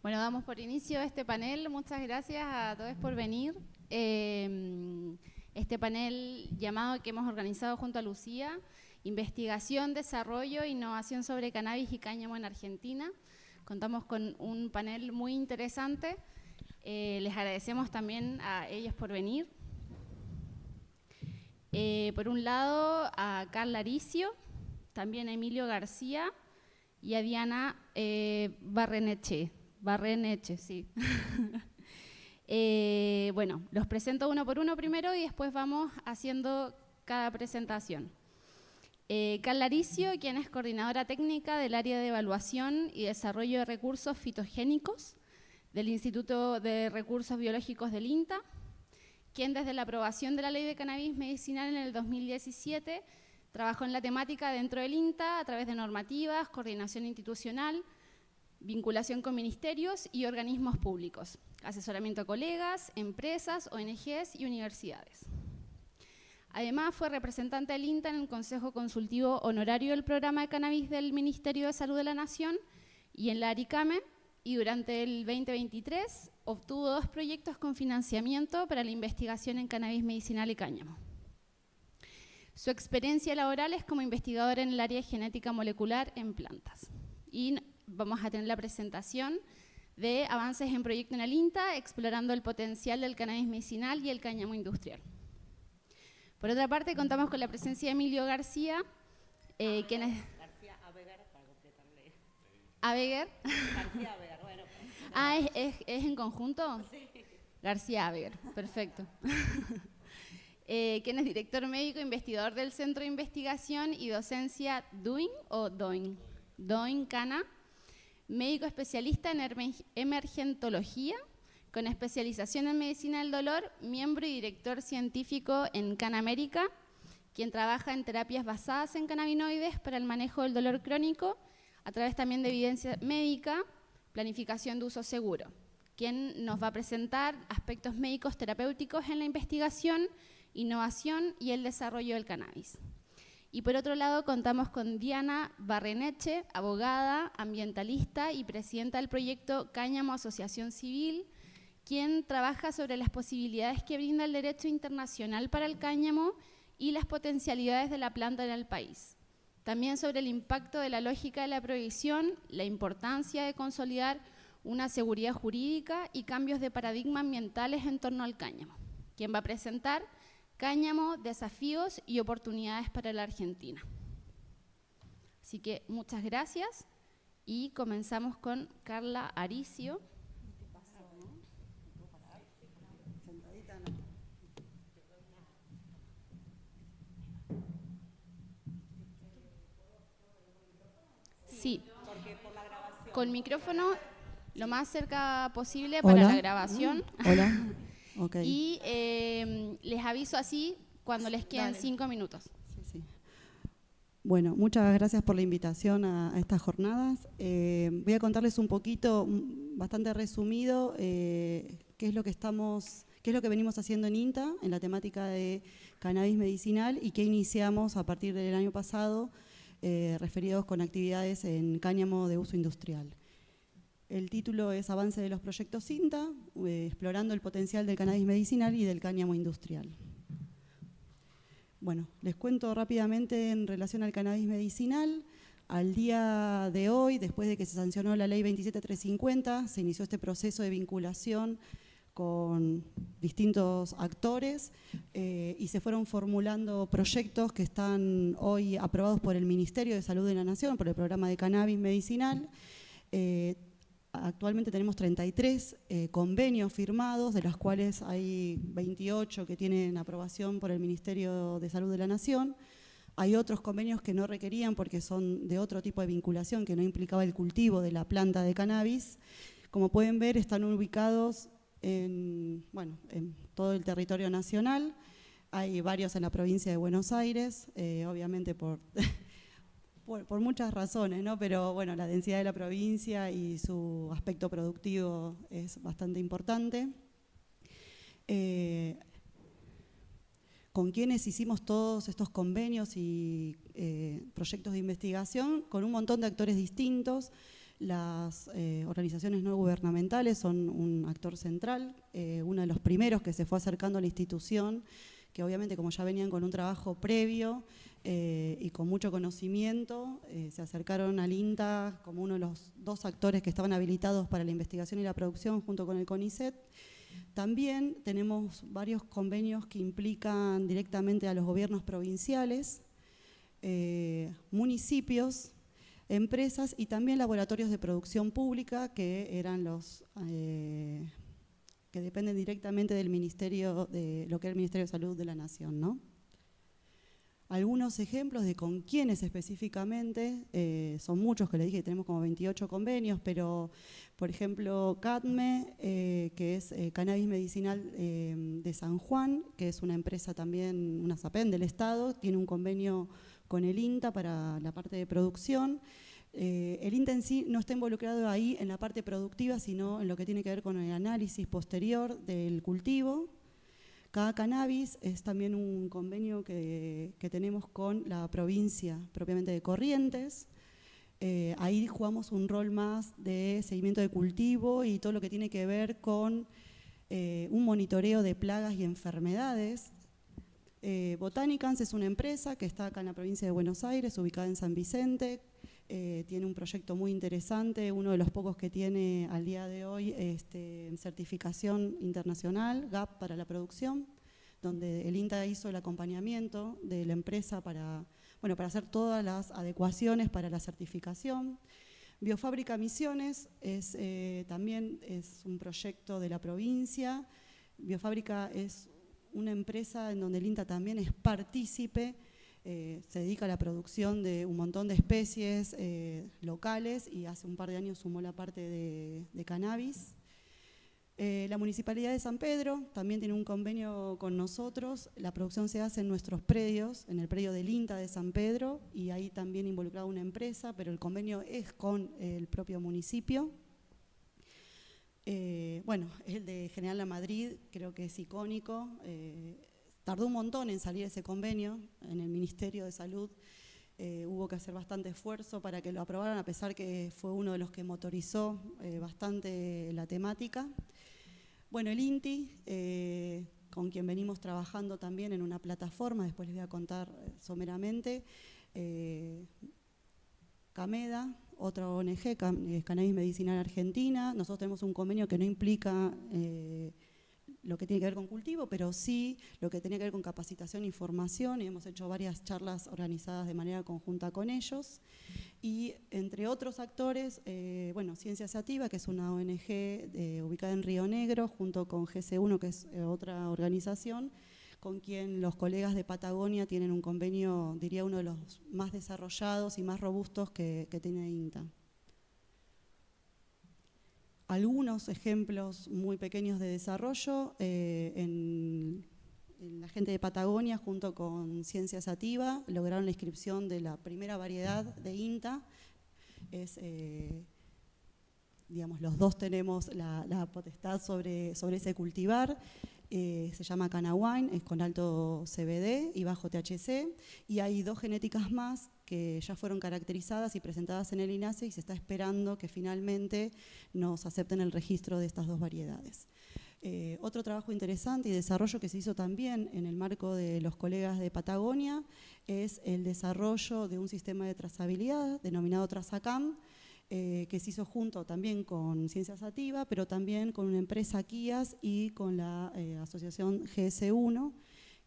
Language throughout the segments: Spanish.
Bueno, damos por inicio este panel. Muchas gracias a todos por venir. Este panel llamado que hemos organizado junto a Lucía, Investigación, Desarrollo e Innovación sobre Cannabis y Cáñamo en Argentina. Contamos con un panel muy interesante. Les agradecemos también a ellos por venir. Por un lado, a Carla Aricio, también a Emilio García y a Diana Barreneche, sí. Bueno, los presento uno por uno primero y después vamos haciendo cada presentación. Carla Aricio, quien es coordinadora técnica del área de evaluación y desarrollo de recursos fitogénicos del Instituto de Recursos Biológicos del INTA, quien desde la aprobación de la Ley de Cannabis Medicinal en el 2017 trabajó en la temática dentro del INTA a través de normativas, coordinación institucional, vinculación con ministerios y organismos públicos, asesoramiento a colegas, empresas, ONGs y universidades. Además, fue representante del INTA en el Consejo Consultivo Honorario del Programa de Cannabis del Ministerio de Salud de la Nación y en la ARICAME, y durante el 2023 obtuvo 2 proyectos con financiamiento para la investigación en cannabis medicinal y cáñamo. Su experiencia laboral es como investigadora en el área de genética molecular en plantas. Y vamos a tener la presentación de avances en proyecto en el INTA, explorando el potencial del cannabis medicinal y el cáñamo industrial. Por otra parte, contamos con la presencia de Emilio García, quien es... García Abeger, para completarle. ¿Abeger? García Abeger, bueno. Ah, ¿es en conjunto? Sí. García Abeger, perfecto. Quien es director médico, investigador del Centro de Investigación y Docencia DOIN Cana, médico especialista en emergentología, con especialización en medicina del dolor, miembro y director científico en CanAmérica, quien trabaja en terapias basadas en cannabinoides para el manejo del dolor crónico, a través también de evidencia médica, planificación de uso seguro, quien nos va a presentar aspectos médicos terapéuticos en la investigación, innovación y el desarrollo del cannabis. Y por otro lado, contamos con Diana Barreneche, abogada, ambientalista y presidenta del proyecto Cáñamo Asociación Civil, quien trabaja sobre las posibilidades que brinda el derecho internacional para el cáñamo y las potencialidades de la planta en el país. También sobre el impacto de la lógica de la prohibición, la importancia de consolidar una seguridad jurídica y cambios de paradigma ambientales en torno al cáñamo. Quien va a presentar Cáñamo, desafíos y oportunidades para la Argentina. Así que muchas gracias y comenzamos con Carla Aricio. Sí, con micrófono lo más cerca posible para la grabación. Hola. Okay. Y les aviso así cuando les queden 5 minutos. Sí. Bueno, muchas gracias por la invitación a estas jornadas. Voy a contarles un poquito, bastante resumido, qué es lo que venimos haciendo en INTA, en la temática de cannabis medicinal y qué iniciamos a partir del año pasado, referidos con actividades en cáñamo de uso industrial. El título es Avance de los proyectos INTA, explorando el potencial del cannabis medicinal y del cáñamo industrial. Bueno, les cuento rápidamente en relación al cannabis medicinal. Al día de hoy, después de que se sancionó la ley 27350, se inició este proceso de vinculación con distintos actores y se fueron formulando proyectos que están hoy aprobados por el Ministerio de Salud de la Nación, por el programa de cannabis medicinal. Actualmente tenemos 33 convenios firmados, de los cuales hay 28 que tienen aprobación por el Ministerio de Salud de la Nación. Hay otros convenios que no requerían porque son de otro tipo de vinculación que no implicaba el cultivo de la planta de cannabis. Como pueden ver, están ubicados en todo el territorio nacional. Hay varios en la provincia de Buenos Aires, obviamente por muchas razones, ¿no? Pero bueno, la densidad de la provincia y su aspecto productivo es bastante importante. ¿Con quiénes hicimos todos estos convenios y proyectos de investigación? Con un montón de actores distintos. Las organizaciones no gubernamentales son un actor central, uno de los primeros que se fue acercando a la institución, que obviamente como ya venían con un trabajo previo y con mucho conocimiento, se acercaron al INTA como uno de los 2 actores que estaban habilitados para la investigación y la producción junto con el CONICET. También tenemos varios convenios que implican directamente a los gobiernos provinciales, municipios, empresas y también laboratorios de producción pública que eran los que dependen directamente del Ministerio, de lo que es el Ministerio de Salud de la Nación, ¿no? Algunos ejemplos de con quiénes específicamente, son muchos que le dije, tenemos como 28 convenios, pero por ejemplo CADME, que es Cannabis Medicinal de San Juan, que es una empresa también, una SAPEN del Estado, tiene un convenio con el INTA para la parte de producción. El INTA en sí no está involucrado ahí en la parte productiva, sino en lo que tiene que ver con el análisis posterior del cultivo. Cada Cannabis es también un convenio que tenemos con la provincia propiamente de Corrientes. Ahí jugamos un rol más de seguimiento de cultivo y todo lo que tiene que ver con un monitoreo de plagas y enfermedades. Botanicans es una empresa que está acá en la provincia de Buenos Aires, ubicada en San Vicente. Tiene un proyecto muy interesante, uno de los pocos que tiene al día de hoy certificación internacional, GAP para la producción, donde el INTA hizo el acompañamiento de la empresa para hacer todas las adecuaciones para la certificación. Biofábrica Misiones también es un proyecto de la provincia. Biofábrica es una empresa en donde el INTA también es partícipe. Se dedica a la producción de un montón de especies locales y hace un par de años sumó la parte de cannabis. La Municipalidad de San Pedro también tiene un convenio con nosotros. La producción se hace en nuestros predios, en el predio del INTA de San Pedro, y ahí también involucrada una empresa, pero el convenio es con el propio municipio. El de General La Madrid creo que es icónico. Tardó un montón en salir ese convenio en el Ministerio de Salud. Hubo que hacer bastante esfuerzo para que lo aprobaran, a pesar que fue uno de los que motorizó bastante la temática. Bueno, el INTI, con quien venimos trabajando también en una plataforma, después les voy a contar someramente. CAMEDA, otra ONG, Cannabis Medicinal Argentina. Nosotros tenemos un convenio que no implica lo que tiene que ver con cultivo, pero sí lo que tiene que ver con capacitación y formación, y hemos hecho varias charlas organizadas de manera conjunta con ellos. Y entre otros actores, Ciencia Sativa, que es una ONG ubicada en Río Negro, junto con GC1, que es otra organización, con quien los colegas de Patagonia tienen un convenio, diría uno de los más desarrollados y más robustos que tiene INTA. Algunos ejemplos muy pequeños de desarrollo, en la gente de Patagonia junto con Ciencia Sativa lograron la inscripción de la primera variedad de INTA. Los dos tenemos la potestad sobre ese cultivar. Se llama Canawine, es con alto CBD y bajo THC, y hay 2 genéticas más que ya fueron caracterizadas y presentadas en el INASE y se está esperando que finalmente nos acepten el registro de estas 2 variedades. Otro trabajo interesante y desarrollo que se hizo también en el marco de los colegas de Patagonia es el desarrollo de un sistema de trazabilidad denominado Trazacam, que se hizo junto también con Ciencia Sativa, pero también con una empresa Kias y con la asociación GS1,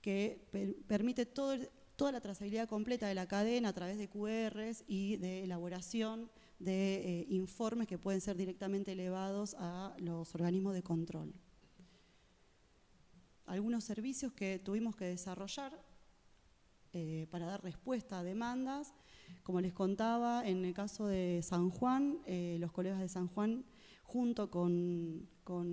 que permite toda la trazabilidad completa de la cadena a través de QRs y de elaboración de informes que pueden ser directamente elevados a los organismos de control. Algunos servicios que tuvimos que desarrollar para dar respuesta a demandas. Como les contaba, en el caso de San Juan, los colegas de San Juan, junto con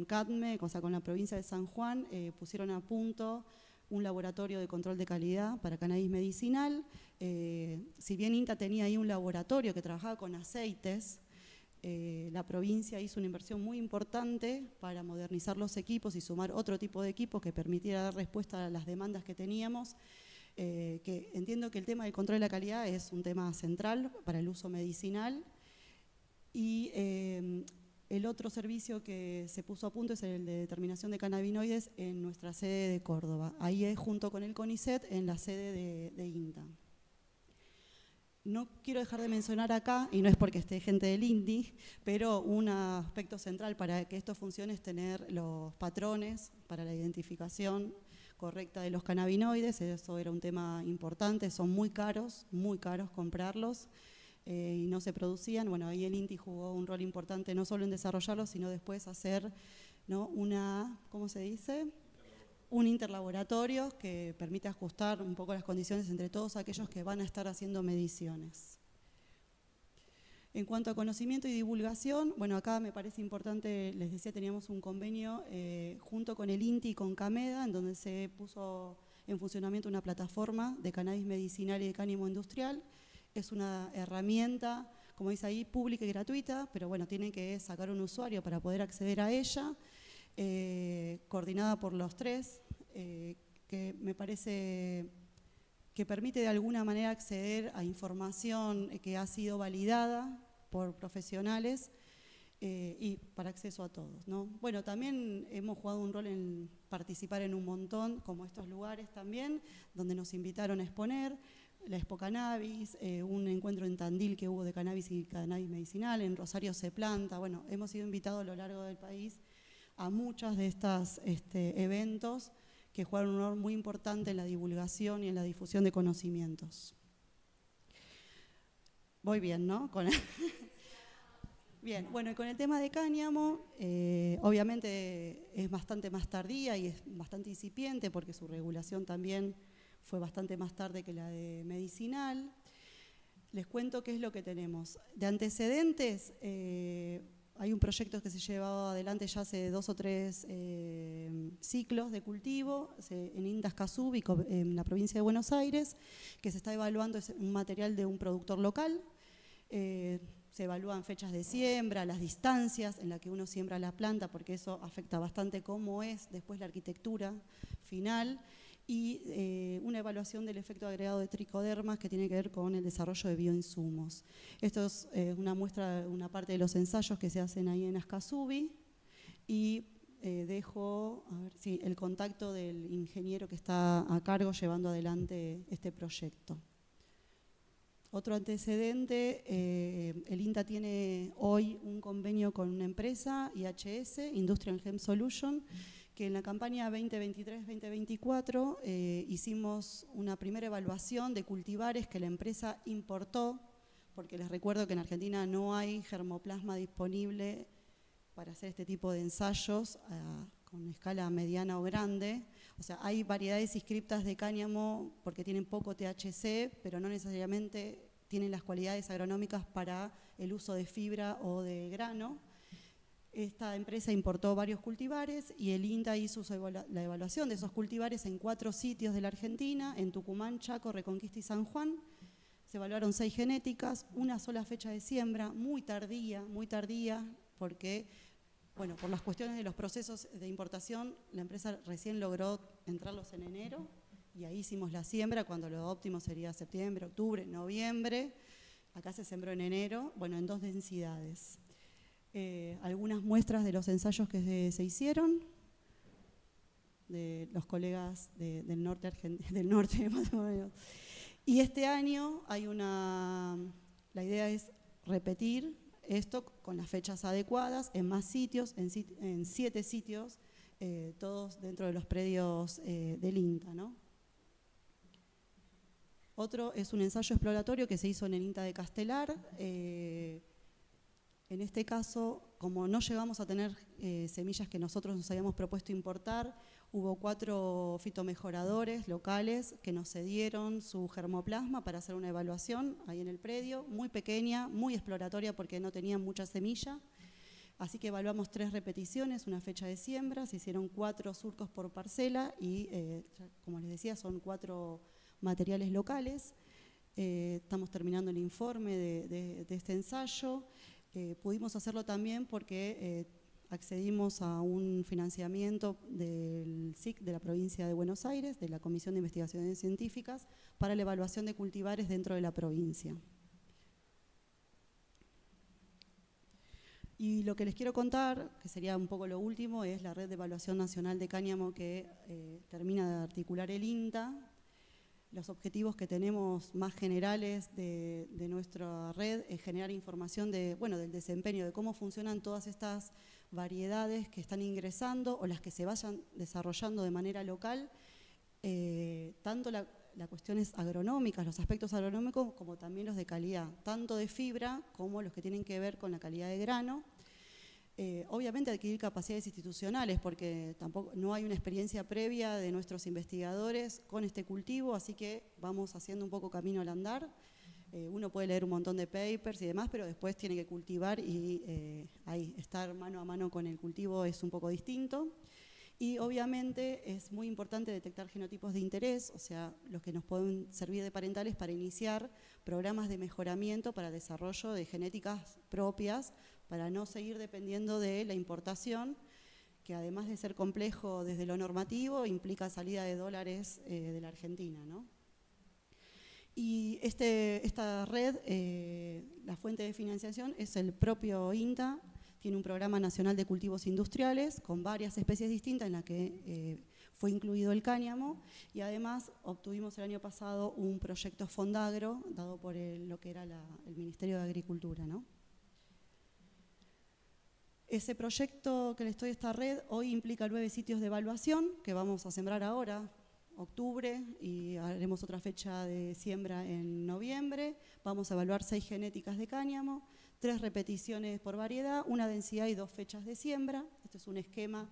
CADME, o sea, con la provincia de San Juan, pusieron a punto un laboratorio de control de calidad para cannabis medicinal. Si bien INTA tenía ahí un laboratorio que trabajaba con aceites, la provincia hizo una inversión muy importante para modernizar los equipos y sumar otro tipo de equipos que permitiera dar respuesta a las demandas que teníamos. Que entiendo que el tema del control de la calidad es un tema central para el uso medicinal, Y el otro servicio que se puso a punto es el de determinación de cannabinoides en nuestra sede de Córdoba. Ahí es junto con el CONICET en la sede de INTA. No quiero dejar de mencionar acá, y no es porque esté gente del INDI, pero un aspecto central para que esto funcione es tener los patrones para la identificación correcta de los cannabinoides. Eso era un tema importante, son muy caros comprarlos y no se producían. Bueno, ahí el INTI jugó un rol importante no solo en desarrollarlos, sino después hacer, ¿no?, una, ¿cómo se dice?, un interlaboratorio que permite ajustar un poco las condiciones entre todos aquellos que van a estar haciendo mediciones. En cuanto a conocimiento y divulgación, bueno, acá me parece importante, les decía, teníamos un convenio junto con el INTI y con CAMEDA, en donde se puso en funcionamiento una plataforma de cannabis medicinal y de cáñamo industrial. Es una herramienta, como dice ahí, pública y gratuita, pero bueno, tienen que sacar un usuario para poder acceder a ella. Coordinada por los tres, que me parece que permite de alguna manera acceder a información que ha sido validada por profesionales y para acceso a todos, ¿no? Bueno, también hemos jugado un rol en participar en un montón, como estos lugares también, donde nos invitaron a exponer, la Expo Cannabis, un encuentro en Tandil que hubo de cannabis y cannabis medicinal, en Rosario se planta. Bueno, hemos sido invitados a lo largo del país a muchos de estos eventos que juegan un rol muy importante en la divulgación y en la difusión de conocimientos. Voy bien, ¿no? Bien, bueno, y con el tema de cáñamo, obviamente es bastante más tardía y es bastante incipiente porque su regulación también fue bastante más tarde que la de medicinal. Les cuento qué es lo que tenemos. De antecedentes, hay un proyecto que se llevaba adelante ya hace 2 o 3 ciclos de cultivo en INTA Escazú, en la provincia de Buenos Aires, que se está evaluando un material de un productor local. Se evalúan fechas de siembra, las distancias en las que uno siembra la planta, porque eso afecta bastante cómo es después la arquitectura final, y una evaluación del efecto agregado de tricodermas que tiene que ver con el desarrollo de bioinsumos. Esto es una muestra, una parte de los ensayos que se hacen ahí en Ascasubi, y dejo el contacto del ingeniero que está a cargo llevando adelante este proyecto. Otro antecedente, el INTA tiene hoy un convenio con una empresa, IHS, Industrial Hemp Solution, que en la campaña 2023-2024 hicimos una primera evaluación de cultivares que la empresa importó, porque les recuerdo que en Argentina no hay germoplasma disponible para hacer este tipo de ensayos con escala mediana o grande. O sea, hay variedades inscriptas de cáñamo porque tienen poco THC, pero no necesariamente tienen las cualidades agronómicas para el uso de fibra o de grano. Esta empresa importó varios cultivares y el INTA hizo la evaluación de esos cultivares en 4 sitios de la Argentina, en Tucumán, Chaco, Reconquista y San Juan. Se evaluaron 6 genéticas, una sola fecha de siembra, muy tardía, porque, bueno, por las cuestiones de los procesos de importación, la empresa recién logró entrarlos en enero y ahí hicimos la siembra, cuando lo óptimo sería septiembre, octubre, noviembre. Acá se sembró en enero, bueno, en 2 densidades. Algunas muestras de los ensayos que se hicieron de los colegas del norte más o menos. Y este año hay la idea es repetir esto con las fechas adecuadas en más sitios, en 7 sitios, todos dentro de los predios del INTA, ¿no? Otro es un ensayo exploratorio que se hizo en el INTA de Castelar. En este caso, como no llegamos a tener semillas que nosotros nos habíamos propuesto importar, hubo 4 fitomejoradores locales que nos cedieron su germoplasma para hacer una evaluación ahí en el predio, muy pequeña, muy exploratoria porque no tenían mucha semilla. Así que evaluamos 3 repeticiones, una fecha de siembra, se hicieron 4 surcos por parcela y, como les decía, son 4 materiales locales. Estamos terminando el informe de este ensayo. Pudimos hacerlo también porque accedimos a un financiamiento del SIC de la provincia de Buenos Aires, de la Comisión de Investigaciones Científicas, para la evaluación de cultivares dentro de la provincia. Y lo que les quiero contar, que sería un poco lo último, es la Red de Evaluación Nacional de Cáñamo que termina de articular el INTA. Los objetivos que tenemos más generales de nuestra red es generar información del desempeño, de cómo funcionan todas estas variedades que están ingresando o las que se vayan desarrollando de manera local, tanto las cuestiones agronómicas, los aspectos agronómicos, como también los de calidad, tanto de fibra como los que tienen que ver con la calidad de grano. Obviamente adquirir capacidades institucionales porque tampoco no hay una experiencia previa de nuestros investigadores con este cultivo, así que vamos haciendo un poco camino al andar. Uno puede leer un montón de papers y demás, pero después tiene que cultivar y ahí estar mano a mano con el cultivo es un poco distinto. Y obviamente es muy importante detectar genotipos de interés, o sea, los que nos pueden servir de parentales para iniciar programas de mejoramiento para desarrollo de genéticas propias, para no seguir dependiendo de la importación, que además de ser complejo desde lo normativo, implica salida de dólares de la Argentina, ¿no? Y esta red, la fuente de financiación es el propio INTA. Tiene un programa nacional de cultivos industriales con varias especies distintas en la que fue incluido el cáñamo, y además obtuvimos el año pasado un proyecto Fondagro dado por lo que era el Ministerio de Agricultura, ¿no? Ese proyecto que les doy, esta red, hoy implica 9 sitios de evaluación que vamos a sembrar ahora, octubre, y haremos otra fecha de siembra en noviembre. Vamos a evaluar 6 genéticas de cáñamo, 3 repeticiones por variedad, una densidad y 2 fechas de siembra. Este es un esquema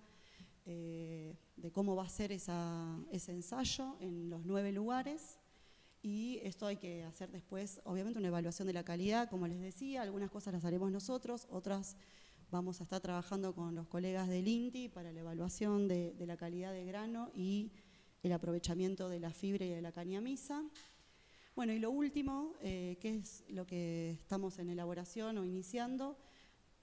de cómo va a ser ese ensayo en los 9 lugares. Y esto hay que hacer después, obviamente, una evaluación de la calidad, como les decía. Algunas cosas las haremos nosotros, otras vamos a estar trabajando con los colegas del INTI para la evaluación de la calidad de grano y el aprovechamiento de la fibra y de la cañamisa. Bueno, y lo último, que es lo que estamos en elaboración o iniciando,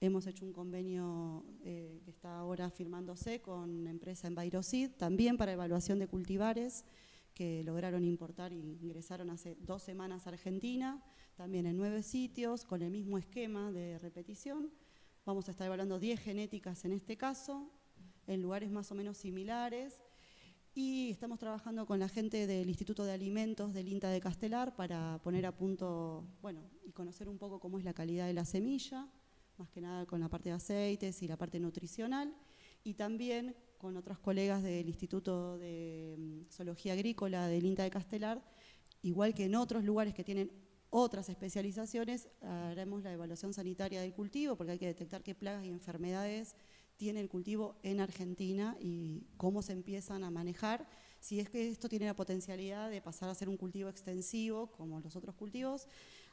hemos hecho un convenio que está ahora firmándose con una empresa Envirocid, también para evaluación de cultivares, que lograron importar y ingresaron hace 2 semanas a Argentina, también en 9 sitios, con el mismo esquema de repetición. Vamos a estar evaluando 10 genéticas en este caso, en lugares más o menos similares. Y estamos trabajando con la gente del Instituto de Alimentos del INTA de Castelar para poner a punto, y conocer un poco cómo es la calidad de la semilla, más que nada con la parte de aceites y la parte nutricional, y también con otros colegas del Instituto de Zoología Agrícola del INTA de Castelar, igual que en otros lugares que tienen otras especializaciones, haremos la evaluación sanitaria del cultivo, porque hay que detectar qué plagas y enfermedades tiene el cultivo en Argentina y cómo se empiezan a manejar. Si es que esto tiene la potencialidad de pasar a ser un cultivo extensivo, como los otros cultivos,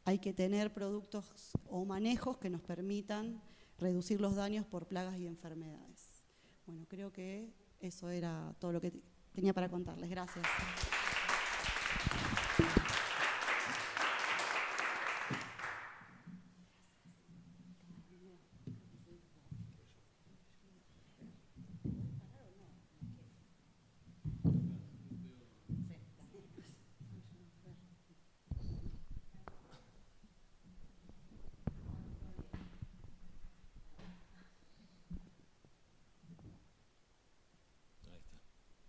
hay que tener productos o manejos que nos permitan reducir los daños por plagas y enfermedades. Bueno, creo que eso era todo lo que tenía para contarles. Gracias.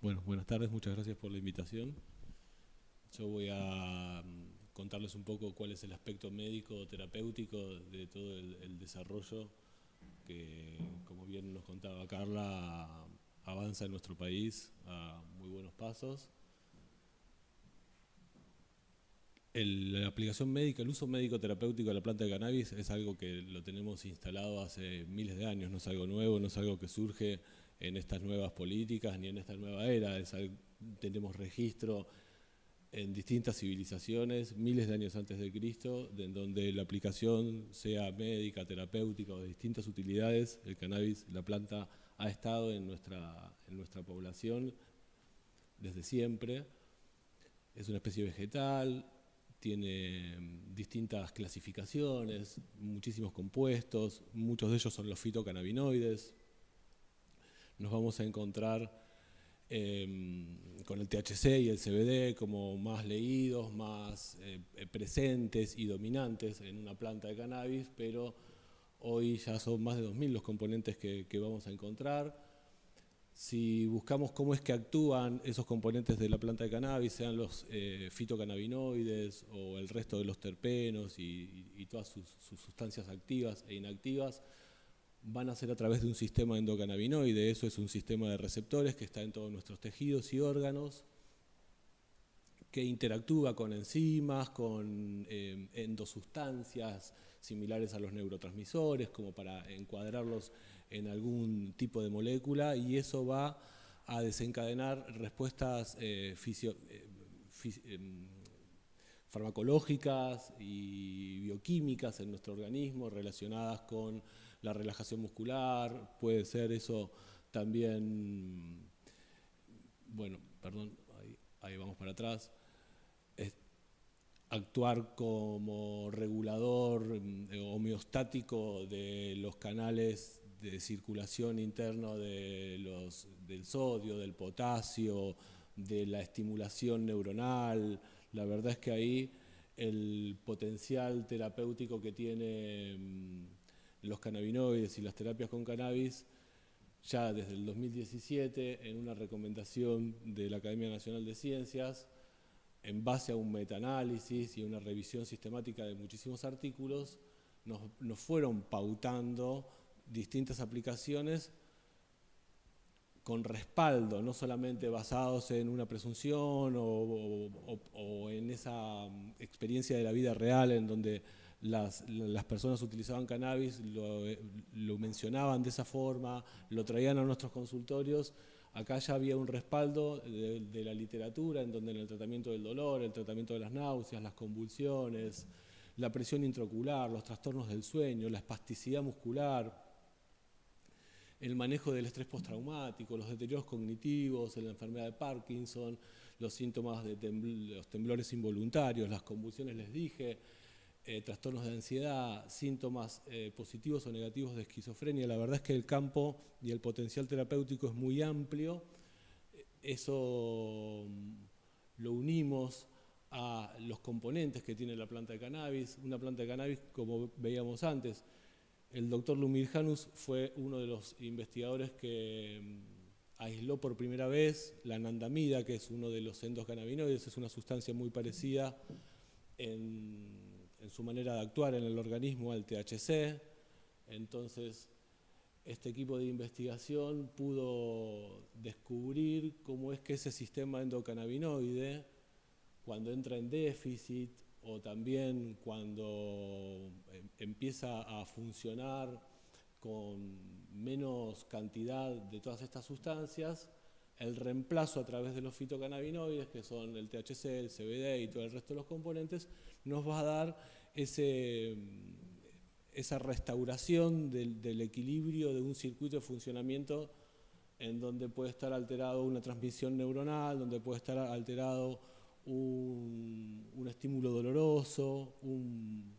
Bueno, buenas tardes, muchas gracias por la invitación. Yo voy a contarles un poco cuál es el aspecto médico terapéutico de todo el desarrollo que, como bien nos contaba Carla, avanza en nuestro país a muy buenos pasos. La aplicación médica, el uso médico terapéutico de la planta de cannabis es algo que lo tenemos instalado hace miles de años, no es algo nuevo, no es algo que surge en estas nuevas políticas ni en esta nueva era. Tenemos registro en distintas civilizaciones, miles de años antes de Cristo, en donde la aplicación sea médica, terapéutica o de distintas utilidades, el cannabis, la planta, ha estado en nuestra población desde siempre. Es una especie vegetal, tiene distintas clasificaciones, muchísimos compuestos, muchos de ellos son los fitocannabinoides. Nos vamos a encontrar con el THC y el CBD como más leídos, más presentes y dominantes en una planta de cannabis, pero Hoy ya son más de 2000 los componentes que vamos a encontrar. Si buscamos cómo es que actúan esos componentes de la planta de cannabis, sean los fitocannabinoides o el resto de los terpenos y todas sus sustancias activas e inactivas, van a ser a través de un sistema endocannabinoide. Eso es un sistema de receptores que está en todos nuestros tejidos y órganos, que interactúa con enzimas, con endosustancias similares a los neurotransmisores, como para encuadrarlos en algún tipo de molécula, y eso va a desencadenar respuestas farmacológicas y bioquímicas en nuestro organismo relacionadas con la relajación muscular. Puede ser eso también, bueno, perdón, ahí vamos para atrás, actuar como regulador homeostático de los canales de circulación interno del sodio, del potasio, de la estimulación neuronal. La verdad es que ahí el potencial terapéutico que tienen los cannabinoides y las terapias con cannabis, ya desde el 2017, en una recomendación de la Academia Nacional de Ciencias, en base a un metaanálisis y una revisión sistemática de muchísimos artículos, nos fueron pautando distintas aplicaciones con respaldo, no solamente basados en una presunción o en esa experiencia de la vida real en donde las personas utilizaban cannabis, lo mencionaban de esa forma, lo traían a nuestros consultorios. Acá ya había un respaldo de la literatura, en donde en el tratamiento del dolor, el tratamiento de las náuseas, las convulsiones, la presión intraocular, los trastornos del sueño, la espasticidad muscular, el manejo del estrés postraumático, los deterioros cognitivos, la enfermedad de Parkinson, los síntomas de los temblores involuntarios, las convulsiones, les dije, trastornos de ansiedad, síntomas positivos o negativos de esquizofrenia. La verdad es que el campo y el potencial terapéutico es muy amplio. Eso lo unimos a los componentes que tiene la planta de cannabis. Una planta de cannabis, como veíamos antes, el doctor Lumirjanus fue uno de los investigadores que aisló por primera vez la anandamida, que es uno de los endocannabinoides. Es una sustancia muy parecida en su manera de actuar en el organismo al THC. Entonces, este equipo de investigación pudo descubrir cómo es que ese sistema endocannabinoide, cuando entra en déficit o también cuando empieza a funcionar con menos cantidad de todas estas sustancias, el reemplazo a través de los fitocannabinoides, que son el THC, el CBD y todo el resto de los componentes, nos va a dar esa restauración del equilibrio de un circuito de funcionamiento en donde puede estar alterado una transmisión neuronal, donde puede estar alterado un estímulo doloroso, un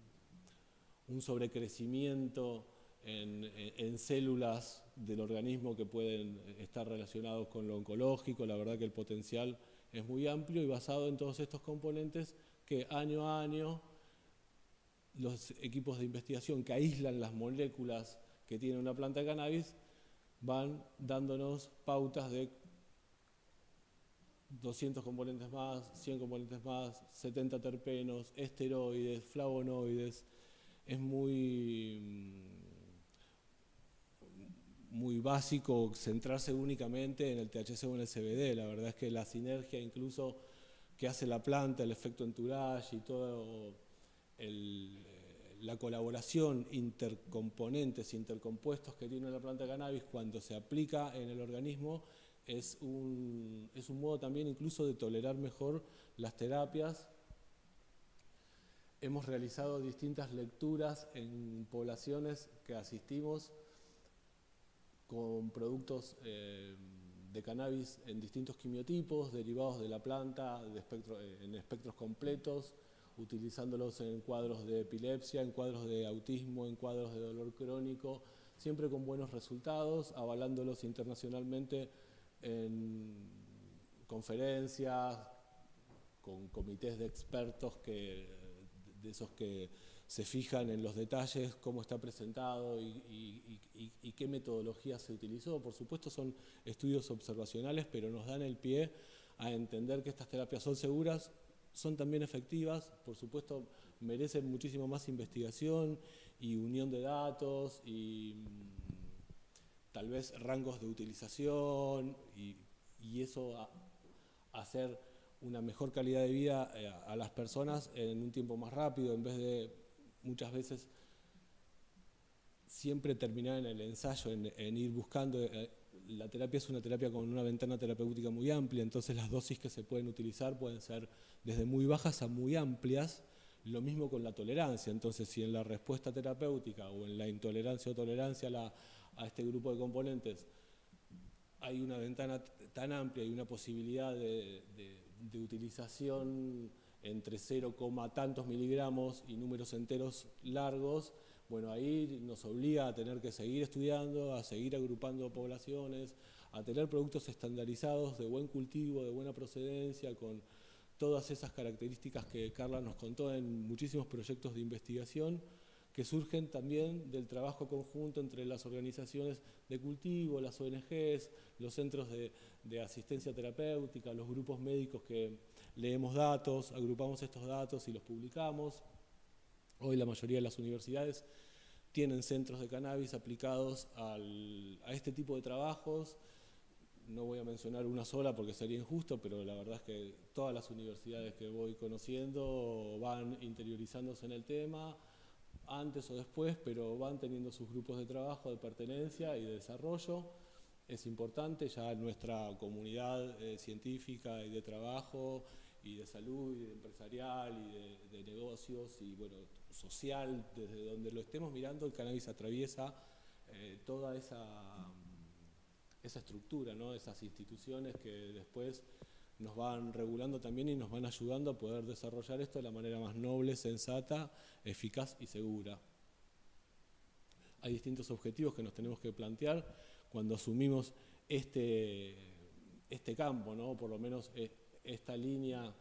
sobrecrecimiento en células del organismo que pueden estar relacionados con lo oncológico. La verdad que el potencial es muy amplio y basado en todos estos componentes que año a año los equipos de investigación que aíslan las moléculas que tiene una planta de cannabis van dándonos pautas de 200 componentes más, 100 componentes más, 70 terpenos, esteroides, flavonoides. Es muy básico centrarse únicamente en el THC o en el CBD. La verdad es que la sinergia incluso que hace la planta, el efecto entourage y todo la colaboración intercomponentes, intercompuestos que tiene la planta de cannabis cuando se aplica en el organismo es un modo también incluso de tolerar mejor las terapias. Hemos realizado distintas lecturas en poblaciones que asistimos con productos de cannabis en distintos quimiotipos, derivados de la planta, en espectros completos, utilizándolos en cuadros de epilepsia, en cuadros de autismo, en cuadros de dolor crónico, siempre con buenos resultados, avalándolos internacionalmente en conferencias, con comités de expertos de esos que se fijan en los detalles, cómo está presentado y qué metodología se utilizó. Por supuesto son estudios observacionales, pero nos dan el pie a entender que estas terapias son seguras, son también efectivas, por supuesto merecen muchísimo más investigación y unión de datos y tal vez rangos de utilización y eso hacer una mejor calidad de vida a las personas en un tiempo más rápido, en vez de muchas veces siempre terminar en el ensayo, en ir buscando. La terapia es una terapia con una ventana terapéutica muy amplia, entonces las dosis que se pueden utilizar pueden ser desde muy bajas a muy amplias. Lo mismo con la tolerancia, entonces si en la respuesta terapéutica o en la intolerancia o tolerancia a este grupo de componentes hay una ventana tan amplia y una posibilidad de utilización entre 0, tantos miligramos y números enteros largos, bueno, ahí nos obliga a tener que seguir estudiando, a seguir agrupando poblaciones, a tener productos estandarizados de buen cultivo, de buena procedencia, con todas esas características que Carla nos contó en muchísimos proyectos de investigación que surgen también del trabajo conjunto entre las organizaciones de cultivo, las ONGs, los centros de asistencia terapéutica, los grupos médicos que leemos datos, agrupamos estos datos y los publicamos. Hoy la mayoría de las universidades tienen centros de cannabis aplicados a este tipo de trabajos. No voy a mencionar una sola porque sería injusto, pero la verdad es que todas las universidades que voy conociendo van interiorizándose en el tema, antes o después, pero van teniendo sus grupos de trabajo, de pertenencia y de desarrollo. Es importante ya en nuestra comunidad científica y de trabajo y de salud y de empresarial y de negocios y bueno, social, desde donde lo estemos mirando, el cannabis atraviesa toda esa estructura, ¿no? Esas instituciones que después nos van regulando también y nos van ayudando a poder desarrollar esto de la manera más noble, sensata, eficaz y segura. Hay distintos objetivos que nos tenemos que plantear cuando asumimos este campo, ¿no? Por lo menos esta línea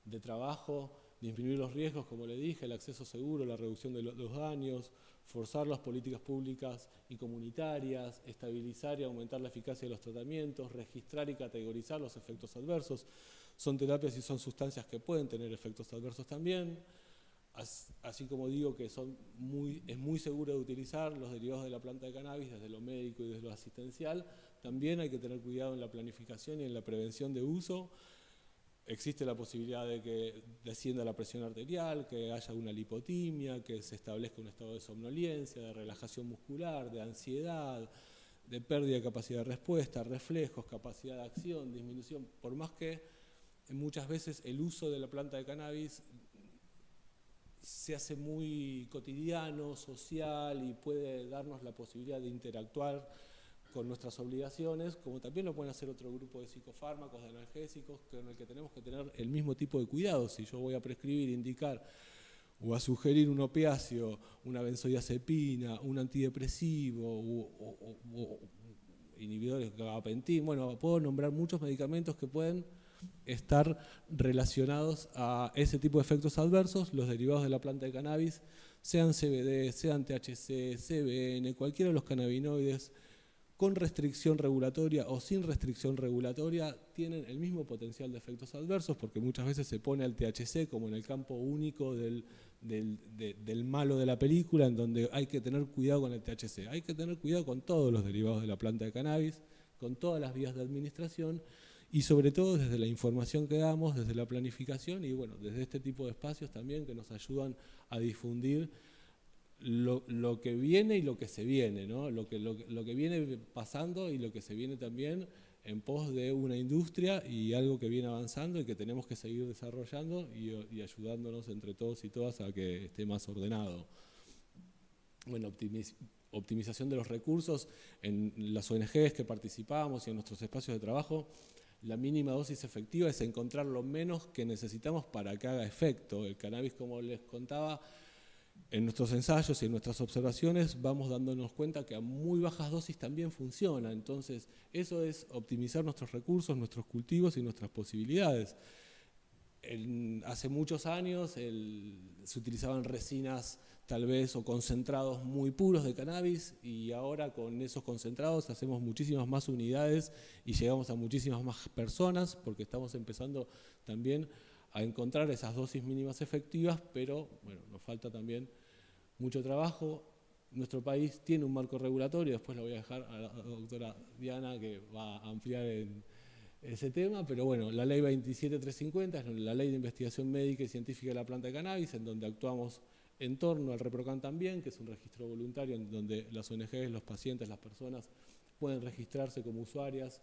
de trabajo, disminuir los riesgos, como le dije, el acceso seguro, la reducción de los daños, forzar las políticas públicas y comunitarias, estabilizar y aumentar la eficacia de los tratamientos, registrar y categorizar los efectos adversos. Son terapias y son sustancias que pueden tener efectos adversos también, así como digo que es muy seguro de utilizar los derivados de la planta de cannabis desde lo médico y desde lo asistencial. También hay que tener cuidado en la planificación y en la prevención de uso. Existe la posibilidad de que descienda la presión arterial, que haya una lipotimia, que se establezca un estado de somnolencia, de relajación muscular, de ansiedad, de pérdida de capacidad de respuesta, reflejos, capacidad de acción, disminución. Por más que muchas veces el uso de la planta de cannabis se hace muy cotidiano, social y puede darnos la posibilidad de interactuar con nuestras obligaciones, como también lo pueden hacer otro grupo de psicofármacos, de analgésicos, con el que tenemos que tener el mismo tipo de cuidado. Si yo voy a prescribir, indicar o a sugerir un opiáceo, una benzodiazepina, un antidepresivo o inhibidores de gabapentin, bueno, puedo nombrar muchos medicamentos que pueden estar relacionados a ese tipo de efectos adversos. Los derivados de la planta de cannabis, sean CBD, sean THC, CBN, cualquiera de los cannabinoides, con restricción regulatoria o sin restricción regulatoria, tienen el mismo potencial de efectos adversos, porque muchas veces se pone al THC como en el campo único del malo de la película, en donde hay que tener cuidado con el THC. Hay que tener cuidado con todos los derivados de la planta de cannabis, con todas las vías de administración, y sobre todo desde la información que damos, desde la planificación y bueno, desde este tipo de espacios también que nos ayudan a difundir lo que viene y lo que se viene, ¿no? Lo que viene pasando y lo que se viene también en pos de una industria y algo que viene avanzando y que tenemos que seguir desarrollando y ayudándonos entre todos y todas a que esté más ordenado. Bueno, optimización de los recursos en las ONGs que participamos y en nuestros espacios de trabajo. La mínima dosis efectiva es encontrar lo menos que necesitamos para que haga efecto. El cannabis, como les contaba, en nuestros ensayos y en nuestras observaciones vamos dándonos cuenta que a muy bajas dosis también funciona. Entonces, eso es optimizar nuestros recursos, nuestros cultivos y nuestras posibilidades. hace muchos años se utilizaban resinas tal vez o concentrados muy puros de cannabis, y ahora con esos concentrados hacemos muchísimas más unidades y llegamos a muchísimas más personas, porque estamos empezando también a encontrar esas dosis mínimas efectivas, pero bueno, nos falta también mucho trabajo. Nuestro país tiene un marco regulatorio, después lo voy a dejar a la doctora Diana, que va a ampliar en ese tema, pero bueno, la ley 27350 es la ley de investigación médica y científica de la planta de cannabis, en donde actuamos en torno al ReproCan también, que es un registro voluntario en donde las ONGs, los pacientes, las personas pueden registrarse como usuarias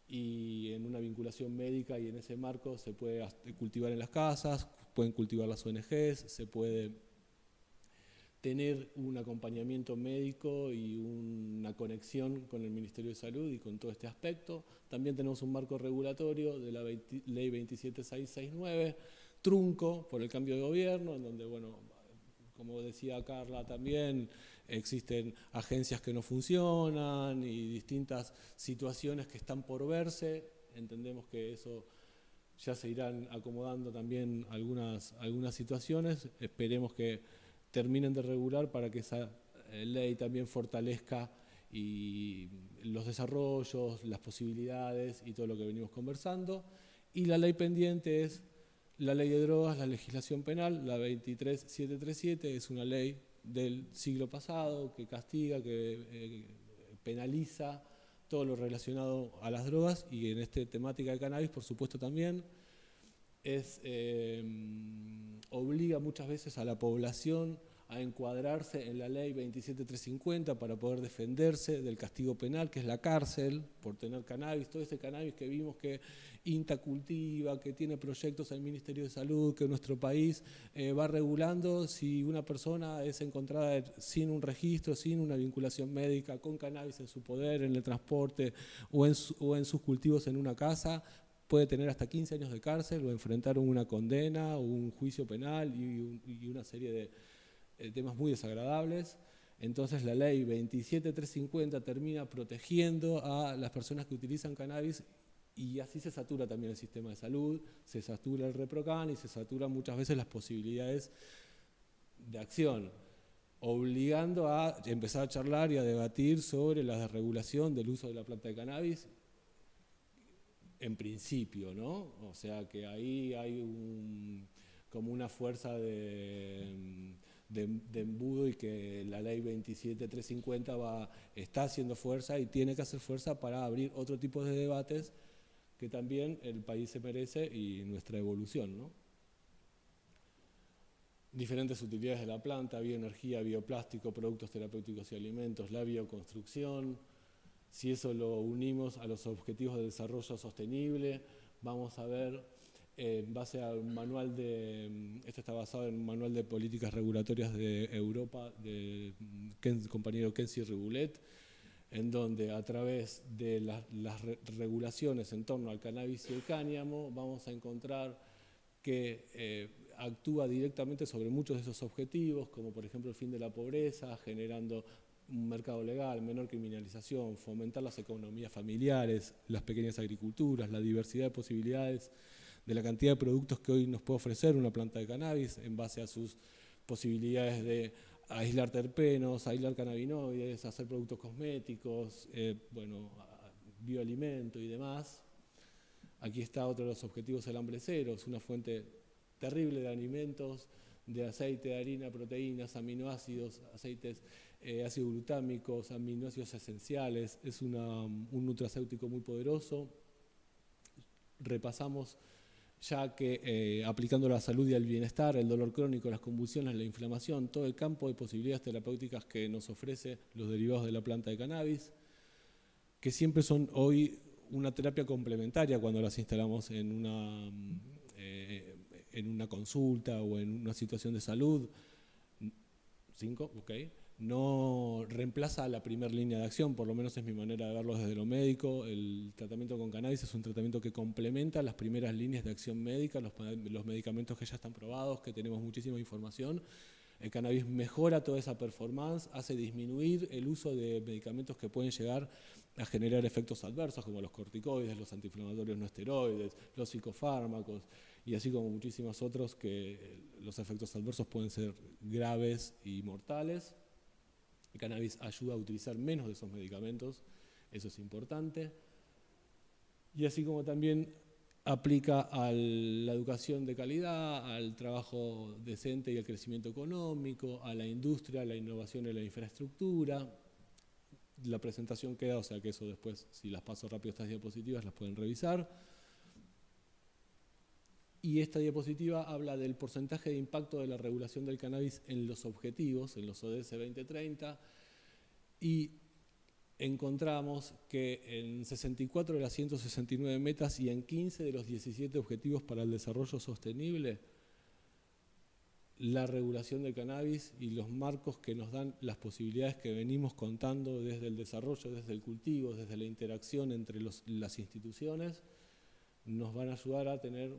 y en una vinculación médica, y en ese marco se puede cultivar en las casas, pueden cultivar las ONGs, se puede tener un acompañamiento médico y una conexión con el Ministerio de Salud y con todo este aspecto. También tenemos un marco regulatorio de la ley 27669, trunco por el cambio de gobierno, en donde, bueno, como decía Carla también, existen agencias que no funcionan y distintas situaciones que están por verse. Entendemos que eso ya se irán acomodando también algunas situaciones. Esperemos que terminen de regular para que esa ley también fortalezca y los desarrollos, las posibilidades y todo lo que venimos conversando. Y la ley pendiente es la ley de drogas, la legislación penal, la 23737, es una ley del siglo pasado que castiga, que penaliza todo lo relacionado a las drogas, y en esta temática de cannabis, por supuesto, también obliga muchas veces a la población a encuadrarse en la ley 27350 para poder defenderse del castigo penal, que es la cárcel, por tener cannabis. Todo ese cannabis que vimos que INTA cultiva, que tiene proyectos en el Ministerio de Salud, que nuestro país va regulando. Si una persona es encontrada sin un registro, sin una vinculación médica, con cannabis en su poder, en el transporte o en sus cultivos en una casa, puede tener hasta 15 años de cárcel o enfrentar una condena o un juicio penal y una serie de temas muy desagradables. Entonces la ley 27350 termina protegiendo a las personas que utilizan cannabis, y así se satura también el sistema de salud, se satura el ReproCan y se saturan muchas veces las posibilidades de acción, obligando a empezar a charlar y a debatir sobre la desregulación del uso de la planta de cannabis, en principio, ¿no? O sea que ahí hay como una fuerza de embudo, y que la ley 27350 está haciendo fuerza y tiene que hacer fuerza para abrir otro tipo de debates que también el país se merece y nuestra evolución, ¿no? Diferentes utilidades de la planta: bioenergía, bioplástico, productos terapéuticos y alimentos, la bioconstrucción. Si eso lo unimos a los objetivos de desarrollo sostenible, vamos a ver, en base a un manual esto está basado en un manual de políticas regulatorias de Europa, del compañero Kenzie Riboulet, en donde a través de las regulaciones en torno al cannabis y el cáñamo vamos a encontrar que actúa directamente sobre muchos de esos objetivos, como por ejemplo el fin de la pobreza, generando un mercado legal, menor criminalización, fomentar las economías familiares, las pequeñas agriculturas, la diversidad de posibilidades de la cantidad de productos que hoy nos puede ofrecer una planta de cannabis en base a sus posibilidades de aislar terpenos, aislar cannabinoides, hacer productos cosméticos, bioalimento y demás. Aquí está otro de los objetivos del hambre cero: es una fuente terrible de alimentos, de aceite, de harina, proteínas, aminoácidos, aceites, ácidos glutámicos, aminoácidos esenciales. Es un nutracéutico muy poderoso. Repasamos ya que aplicando la salud y el bienestar, el dolor crónico, las convulsiones, la inflamación, todo el campo de posibilidades terapéuticas que nos ofrece los derivados de la planta de cannabis, que siempre son hoy una terapia complementaria cuando las instalamos en una consulta o en una situación de salud. 5, ok. No reemplaza la primera línea de acción, por lo menos es mi manera de verlo desde lo médico. El tratamiento con cannabis es un tratamiento que complementa las primeras líneas de acción médica, los medicamentos que ya están probados, que tenemos muchísima información. El cannabis mejora toda esa performance, hace disminuir el uso de medicamentos que pueden llegar a generar efectos adversos como los corticoides, los antiinflamatorios no esteroides, los psicofármacos y así como muchísimos otros que los efectos adversos pueden ser graves y mortales. El cannabis ayuda a utilizar menos de esos medicamentos, eso es importante. Y así como también aplica a la educación de calidad, al trabajo decente y al crecimiento económico, a la industria, a la innovación en la infraestructura. La presentación queda, o sea que eso después, si las paso rápido estas diapositivas, las pueden revisar. Y esta diapositiva habla del porcentaje de impacto de la regulación del cannabis en los objetivos, en los ODS 2030, y encontramos que en 64 de las 169 metas y en 15 de los 17 objetivos para el desarrollo sostenible, la regulación del cannabis y los marcos que nos dan las posibilidades que venimos contando desde el desarrollo, desde el cultivo, desde la interacción entre las instituciones, nos van a ayudar a tener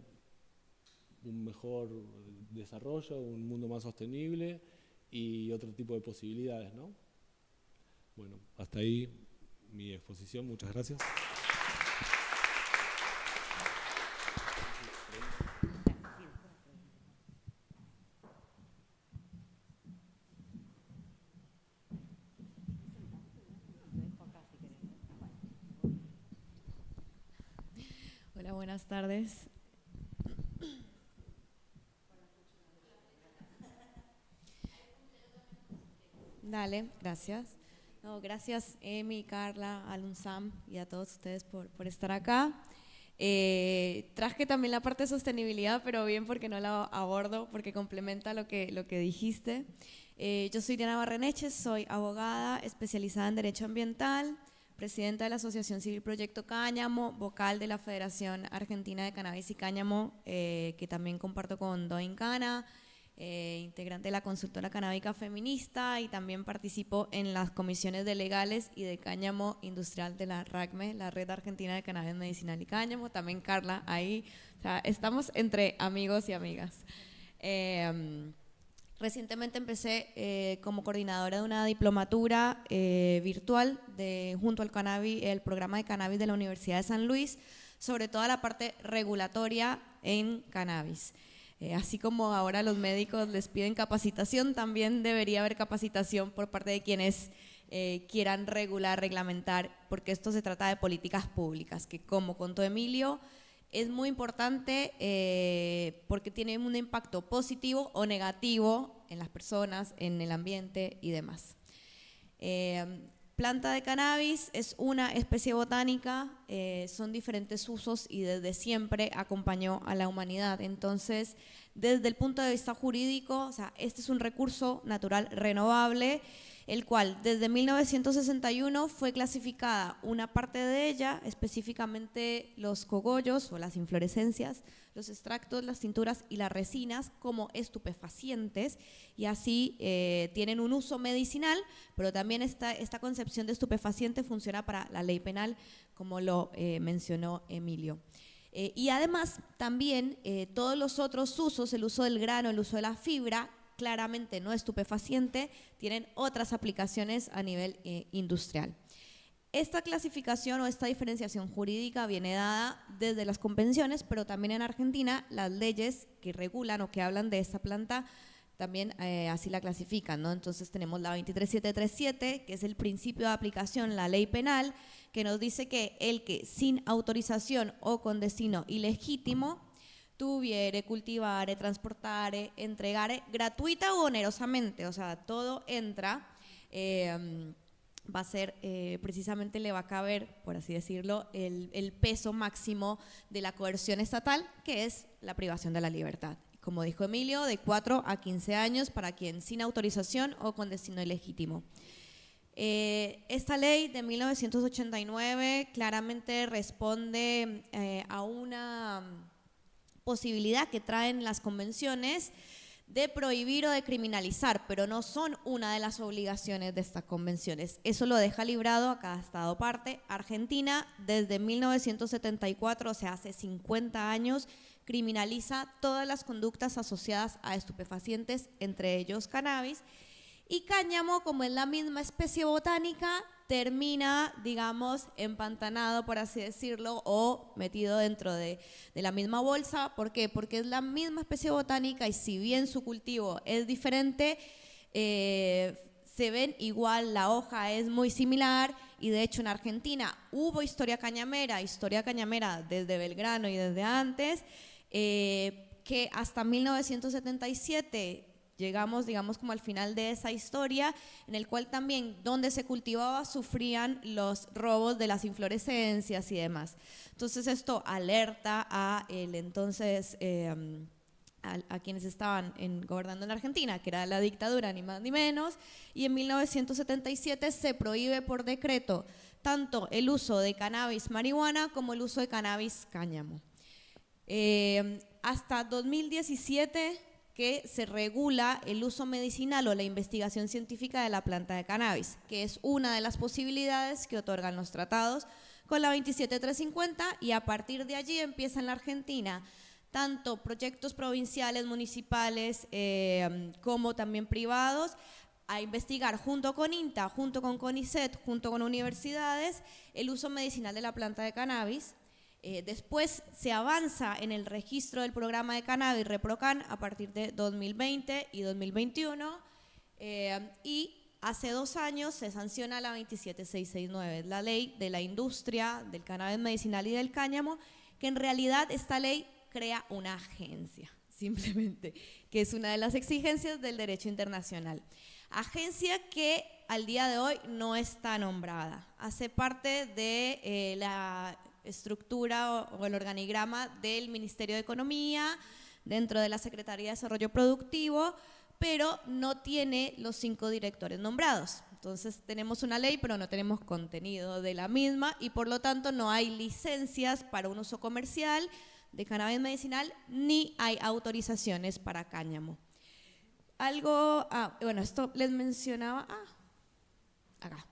un mejor desarrollo, un mundo más sostenible y otro tipo de posibilidades, ¿no? Bueno, hasta ahí mi exposición. Muchas gracias. Hola, buenas tardes. Dale, gracias. No, gracias, Emi, Carla, Al-UNSAM y a todos ustedes por estar acá. Traje también la parte de sostenibilidad, pero bien porque no la abordo, porque complementa lo que dijiste. Yo soy Diana Barreneches, soy abogada especializada en Derecho Ambiental, presidenta de la Asociación Civil Proyecto Cáñamo, vocal de la Federación Argentina de Cannabis y Cáñamo, que también comparto con Doin Cana, integrante de la consultora canábica feminista, y también participo en las comisiones de legales y de cáñamo industrial de la RACME, la Red Argentina de Cannabis Medicinal y Cáñamo. También Carla ahí, o sea, estamos entre amigos y amigas. Recientemente empecé como coordinadora de una diplomatura virtual junto al cannabis, el programa de cannabis de la Universidad de San Luis, sobre toda la parte regulatoria en cannabis. Así como ahora los médicos les piden capacitación, también debería haber capacitación por parte de quienes quieran regular, reglamentar, porque esto se trata de políticas públicas, que como contó Emilio, es muy importante porque tiene un impacto positivo o negativo en las personas, en el ambiente y demás. Planta de cannabis es una especie botánica, son diferentes usos y desde siempre acompañó a la humanidad. Entonces, desde el punto de vista jurídico, o sea, este es un recurso natural renovable, el cual desde 1961 fue clasificada una parte de ella, específicamente los cogollos o las inflorescencias, los extractos, las tinturas y las resinas como estupefacientes, y así tienen un uso medicinal, pero también esta concepción de estupefaciente funciona para la ley penal, como lo mencionó Emilio. Y además también todos los otros usos, el uso del grano, el uso de la fibra, claramente no estupefaciente, tienen otras aplicaciones a nivel industrial. Esta clasificación o esta diferenciación jurídica viene dada desde las convenciones, pero también en Argentina las leyes que regulan o que hablan de esta planta también así la clasifican, ¿no? Entonces tenemos la 23737, que es el principio de aplicación, la ley penal, que nos dice que el que sin autorización o con destino ilegítimo tuviere, cultivare, transportare, entregare, gratuita o onerosamente, o sea, todo entra, va a ser, precisamente le va a caber, por así decirlo, el peso máximo de la coerción estatal, que es la privación de la libertad. Como dijo Emilio, de 4 a 15 años para quien sin autorización o con destino ilegítimo. Esta ley de 1989 claramente responde a una posibilidad que traen las convenciones de prohibir o de criminalizar, pero no son una de las obligaciones de estas convenciones. Eso lo deja librado a cada estado parte. Argentina, desde 1974, o sea, hace 50 años, criminaliza todas las conductas asociadas a estupefacientes, entre ellos cannabis, y cáñamo, como es la misma especie botánica, termina, digamos, empantanado, por así decirlo, o metido dentro de la misma bolsa. ¿Por qué? Porque es la misma especie botánica y si bien su cultivo es diferente, se ven igual, la hoja es muy similar y de hecho en Argentina hubo historia cañamera desde Belgrano y desde antes, que hasta 1977 llegamos, digamos, como al final de esa historia, en el cual también donde se cultivaba sufrían los robos de las inflorescencias y demás. Entonces esto alerta a el entonces a quienes estaban gobernando en Argentina, que era la dictadura ni más ni menos, y en 1977 se prohíbe por decreto tanto el uso de cannabis marihuana como el uso de cannabis cáñamo. Hasta 2017 que se regula el uso medicinal o la investigación científica de la planta de cannabis, que es una de las posibilidades que otorgan los tratados con la 27350, y a partir de allí empieza en la Argentina tanto proyectos provinciales, municipales, como también privados, a investigar junto con INTA, junto con CONICET, junto con universidades, el uso medicinal de la planta de cannabis. Después se avanza en el registro del programa de cannabis ReproCan a partir de 2020 y 2021, y hace 2 años se sanciona la 27669, la ley de la industria del cannabis medicinal y del cáñamo, que en realidad esta ley crea una agencia, simplemente, que es una de las exigencias del derecho internacional. Agencia que al día de hoy no está nombrada, hace parte de la estructura o el organigrama del Ministerio de Economía, dentro de la Secretaría de Desarrollo Productivo, pero no tiene los 5 directores nombrados. Entonces tenemos una ley, pero no tenemos contenido de la misma y por lo tanto no hay licencias para un uso comercial de cannabis medicinal, ni hay autorizaciones para cáñamo. Algo, bueno, esto les mencionaba, acá.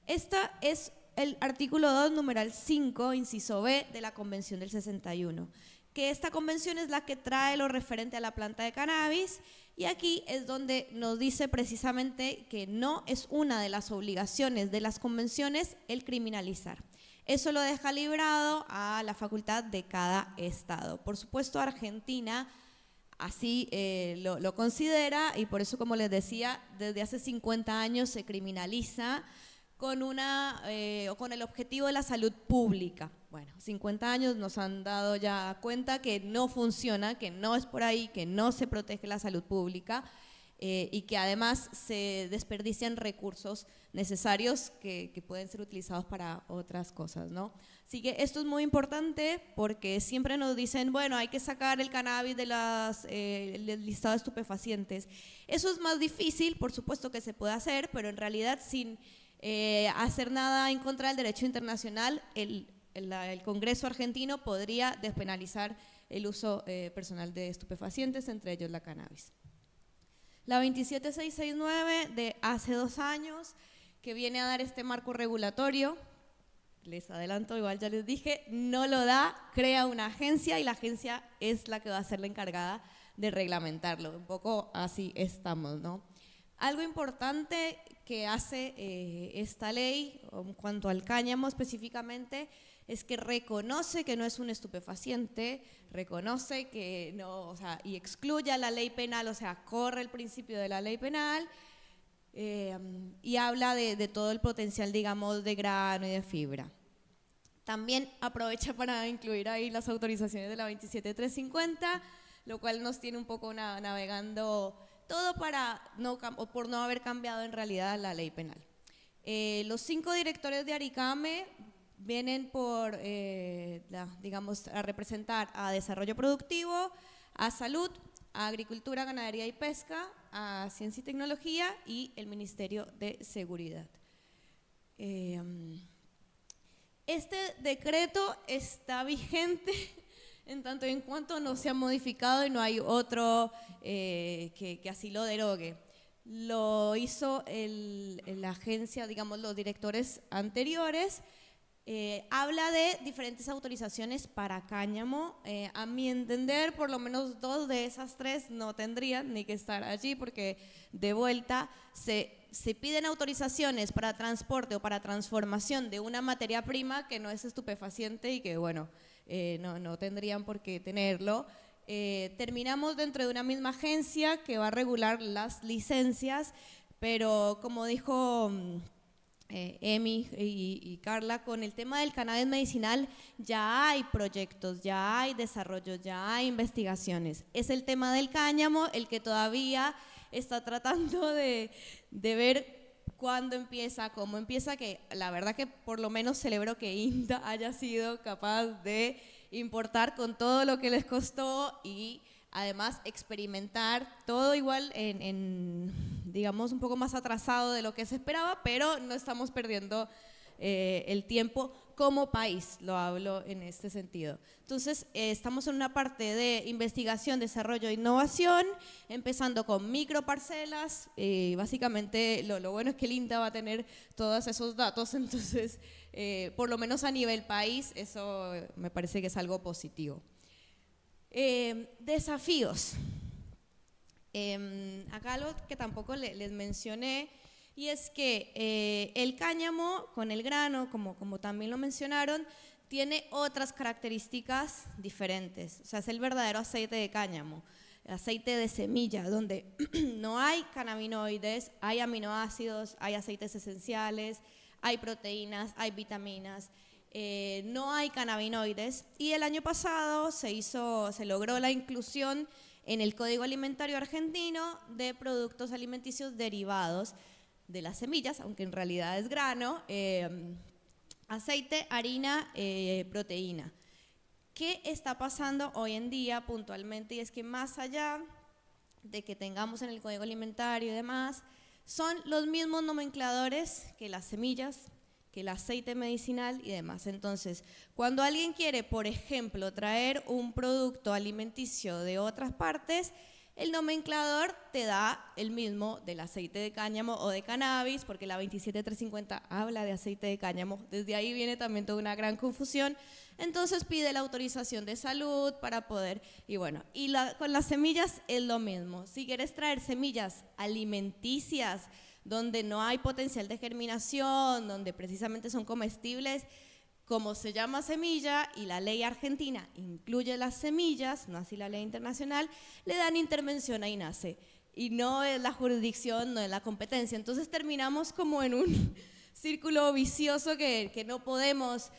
Esta es el artículo 2, numeral 5, inciso B de la Convención del 61, que esta convención es la que trae lo referente a la planta de cannabis, y aquí es donde nos dice precisamente que no es una de las obligaciones de las convenciones el criminalizar. Eso lo deja librado a la facultad de cada estado. Por supuesto, Argentina así lo considera, y por eso, como les decía, desde hace 50 años se criminaliza con el objetivo de la salud pública. Bueno, 50 años nos han dado ya cuenta que no funciona, que no es por ahí, que no se protege la salud pública, y que además se desperdician recursos necesarios que pueden ser utilizados para otras cosas, ¿no? Así que esto es muy importante porque siempre nos dicen, bueno, hay que sacar el cannabis del listado de estupefacientes. Eso es más difícil, por supuesto que se puede hacer, pero en realidad sin hacer nada en contra del derecho internacional, el Congreso argentino podría despenalizar el uso personal de estupefacientes, entre ellos la cannabis. La 27669 de hace 2 años, que viene a dar este marco regulatorio, les adelanto, igual ya les dije, no lo da, crea una agencia y la agencia es la que va a ser la encargada de reglamentarlo. Un poco así estamos, ¿no? Algo importante que hace esta ley, en cuanto al cáñamo específicamente, es que reconoce que no es un estupefaciente, reconoce que no, o sea, y excluye a la ley penal, o sea, corre el principio de la ley penal, y habla de todo el potencial, digamos, de grano y de fibra. También aprovecha para incluir ahí las autorizaciones de la 27350, lo cual nos tiene un poco navegando todo por no haber cambiado en realidad la ley penal. Los 5 directores de Aricame vienen por, digamos, a representar a desarrollo productivo, a salud, a agricultura, ganadería y pesca, a ciencia y tecnología y el Ministerio de Seguridad. Este decreto está vigente en tanto y en cuanto no se ha modificado y no hay otro que así lo derogue. Lo hizo la agencia, digamos, los directores anteriores. Habla de diferentes autorizaciones para cáñamo. A mi entender, por lo menos 2 de esas 3 no tendrían ni que estar allí porque de vuelta se se piden autorizaciones para transporte o para transformación de una materia prima que no es estupefaciente y que, bueno, no tendrían por qué tenerlo. Terminamos dentro de una misma agencia que va a regular las licencias, pero como dijo Emi y Carla, con el tema del cannabis medicinal ya hay proyectos, ya hay desarrollos, ya hay investigaciones. Es el tema del cáñamo el que todavía está tratando de ver cuándo empieza, cómo empieza, que la verdad que por lo menos celebro que INTA haya sido capaz de importar con todo lo que les costó y además experimentar todo igual digamos, un poco más atrasado de lo que se esperaba, pero no estamos perdiendo el tiempo como país, lo hablo en este sentido. Entonces, estamos en una parte de investigación, desarrollo e innovación, empezando con microparcelas. Básicamente, lo bueno es que el INTA va a tener todos esos datos, entonces, por lo menos a nivel país, eso me parece que es algo positivo. Desafíos. Acá algo que tampoco les mencioné, y es que el cáñamo con el grano, como también lo mencionaron, tiene otras características diferentes. O sea, es el verdadero aceite de cáñamo, aceite de semilla, donde no hay cannabinoides, hay aminoácidos, hay aceites esenciales, hay proteínas, hay vitaminas. No hay cannabinoides, y el año pasado se logró la inclusión en el Código Alimentario Argentino de productos alimenticios derivados de las semillas, aunque en realidad es grano, aceite, harina, proteína. ¿Qué está pasando hoy en día puntualmente? Y es que más allá de que tengamos en el Código Alimentario y demás, son los mismos nomencladores que las semillas, que el aceite medicinal y demás. Entonces, cuando alguien quiere, por ejemplo, traer un producto alimenticio de otras partes, el nomenclador te da el mismo del aceite de cáñamo o de cannabis, porque la 27350 habla de aceite de cáñamo. Desde ahí viene también toda una gran confusión. Entonces pide la autorización de salud para poder, y bueno, con las semillas es lo mismo. Si quieres traer semillas alimenticias, donde no hay potencial de germinación, donde precisamente son comestibles, como se llama semilla y la ley argentina incluye las semillas, no así la ley internacional, le dan intervención a INASE y no es la jurisdicción, no es la competencia. Entonces terminamos como en un círculo vicioso que no podemos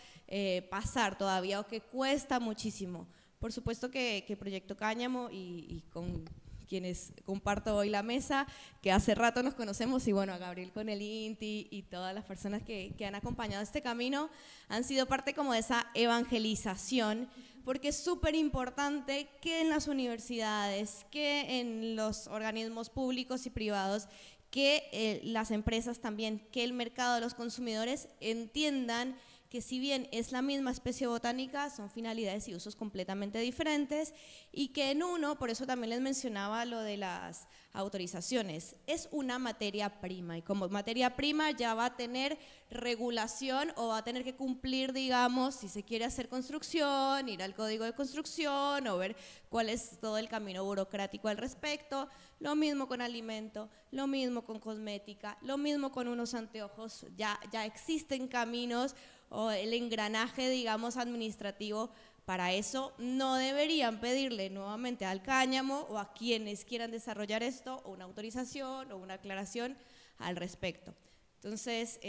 pasar todavía o que cuesta muchísimo. Por supuesto que Proyecto Cáñamo y con quienes comparto hoy la mesa, que hace rato nos conocemos, y bueno, a Gabriel con el INTI y todas las personas que han acompañado este camino, han sido parte como de esa evangelización, porque es súper importante que en las universidades, que en los organismos públicos y privados, que las empresas también, que el mercado de los consumidores entiendan que si bien es la misma especie botánica, son finalidades y usos completamente diferentes, y que en uno, por eso también les mencionaba lo de las autorizaciones, es una materia prima, y como materia prima ya va a tener regulación o va a tener que cumplir, digamos, si se quiere hacer construcción, ir al código de construcción o ver cuál es todo el camino burocrático al respecto. Lo mismo con alimento, lo mismo con cosmética, lo mismo con unos anteojos, ya existen caminos o el engranaje, digamos, administrativo. Para eso no deberían pedirle nuevamente al cáñamo o a quienes quieran desarrollar esto una autorización o una aclaración al respecto. Entonces,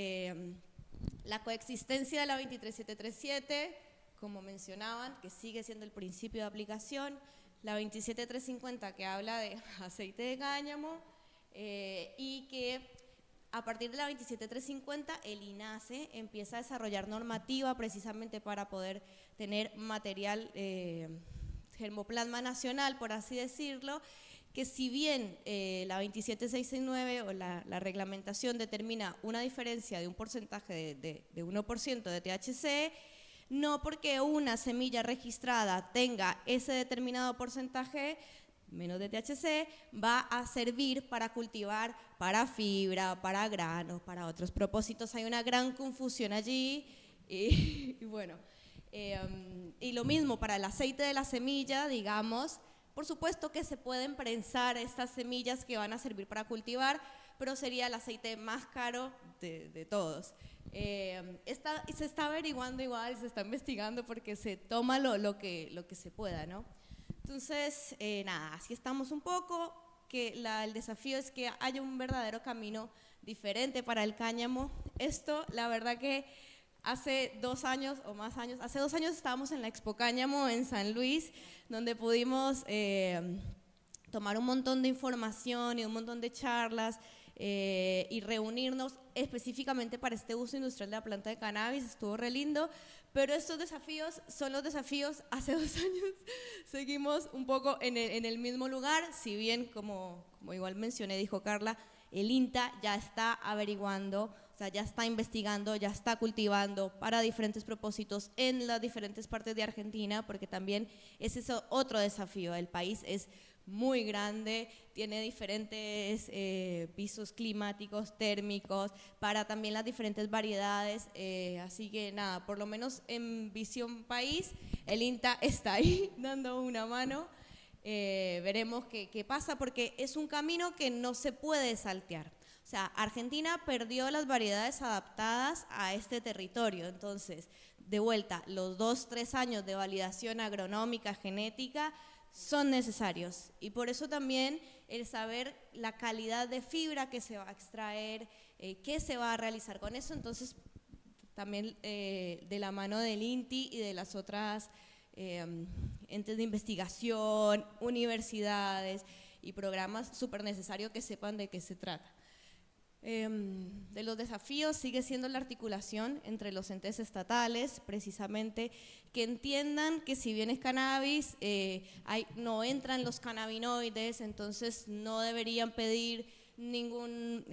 la coexistencia de la 23737, como mencionaban, que sigue siendo el principio de aplicación, la 27350 que habla de aceite de cáñamo y que a partir de la 27350 el INASE empieza a desarrollar normativa precisamente para poder tener material germoplasma nacional, por así decirlo, que si bien la 27669 o la reglamentación determina una diferencia de un porcentaje de 1% de THC, no porque una semilla registrada tenga ese determinado porcentaje menos de THC, va a servir para cultivar para fibra, para granos, para otros propósitos. Hay una gran confusión allí y bueno, y lo mismo para el aceite de la semilla, digamos. Por supuesto que se pueden prensar estas semillas que van a servir para cultivar, pero sería el aceite más caro de todos. Se está averiguando igual, se está investigando porque se toma lo que se pueda, ¿no? Entonces, nada, así estamos un poco, que el desafío es que haya un verdadero camino diferente para el cáñamo. Esto, la verdad que hace 2 años o más años, hace 2 años estábamos en la Expo Cáñamo en San Luis, donde pudimos tomar un montón de información y un montón de charlas y reunirnos específicamente para este uso industrial de la planta de cannabis. Estuvo re lindo, pero estos desafíos son los desafíos hace 2 años. Seguimos un poco en el mismo lugar, si bien, como igual mencioné, dijo Carla, el INTA ya está averiguando, o sea, ya está investigando, ya está cultivando para diferentes propósitos en las diferentes partes de Argentina, porque también ese es otro desafío. El país es muy grande, tiene diferentes pisos climáticos, térmicos, para también las diferentes variedades, así que nada, por lo menos en Visión País, el INTA está ahí dando una mano. Veremos qué pasa, porque es un camino que no se puede saltear. O sea, Argentina perdió las variedades adaptadas a este territorio, entonces, de vuelta, los 2-3 años de validación agronómica, genética, son necesarios, y por eso también el saber la calidad de fibra que se va a extraer, qué se va a realizar con eso. Entonces también de la mano del INTI y de las otras entes de investigación, universidades y programas, súper necesario que sepan de qué se trata. De los desafíos sigue siendo la articulación entre los entes estatales, precisamente que entiendan que si bien es cannabis, no entran los cannabinoides, entonces no deberían pedir ningún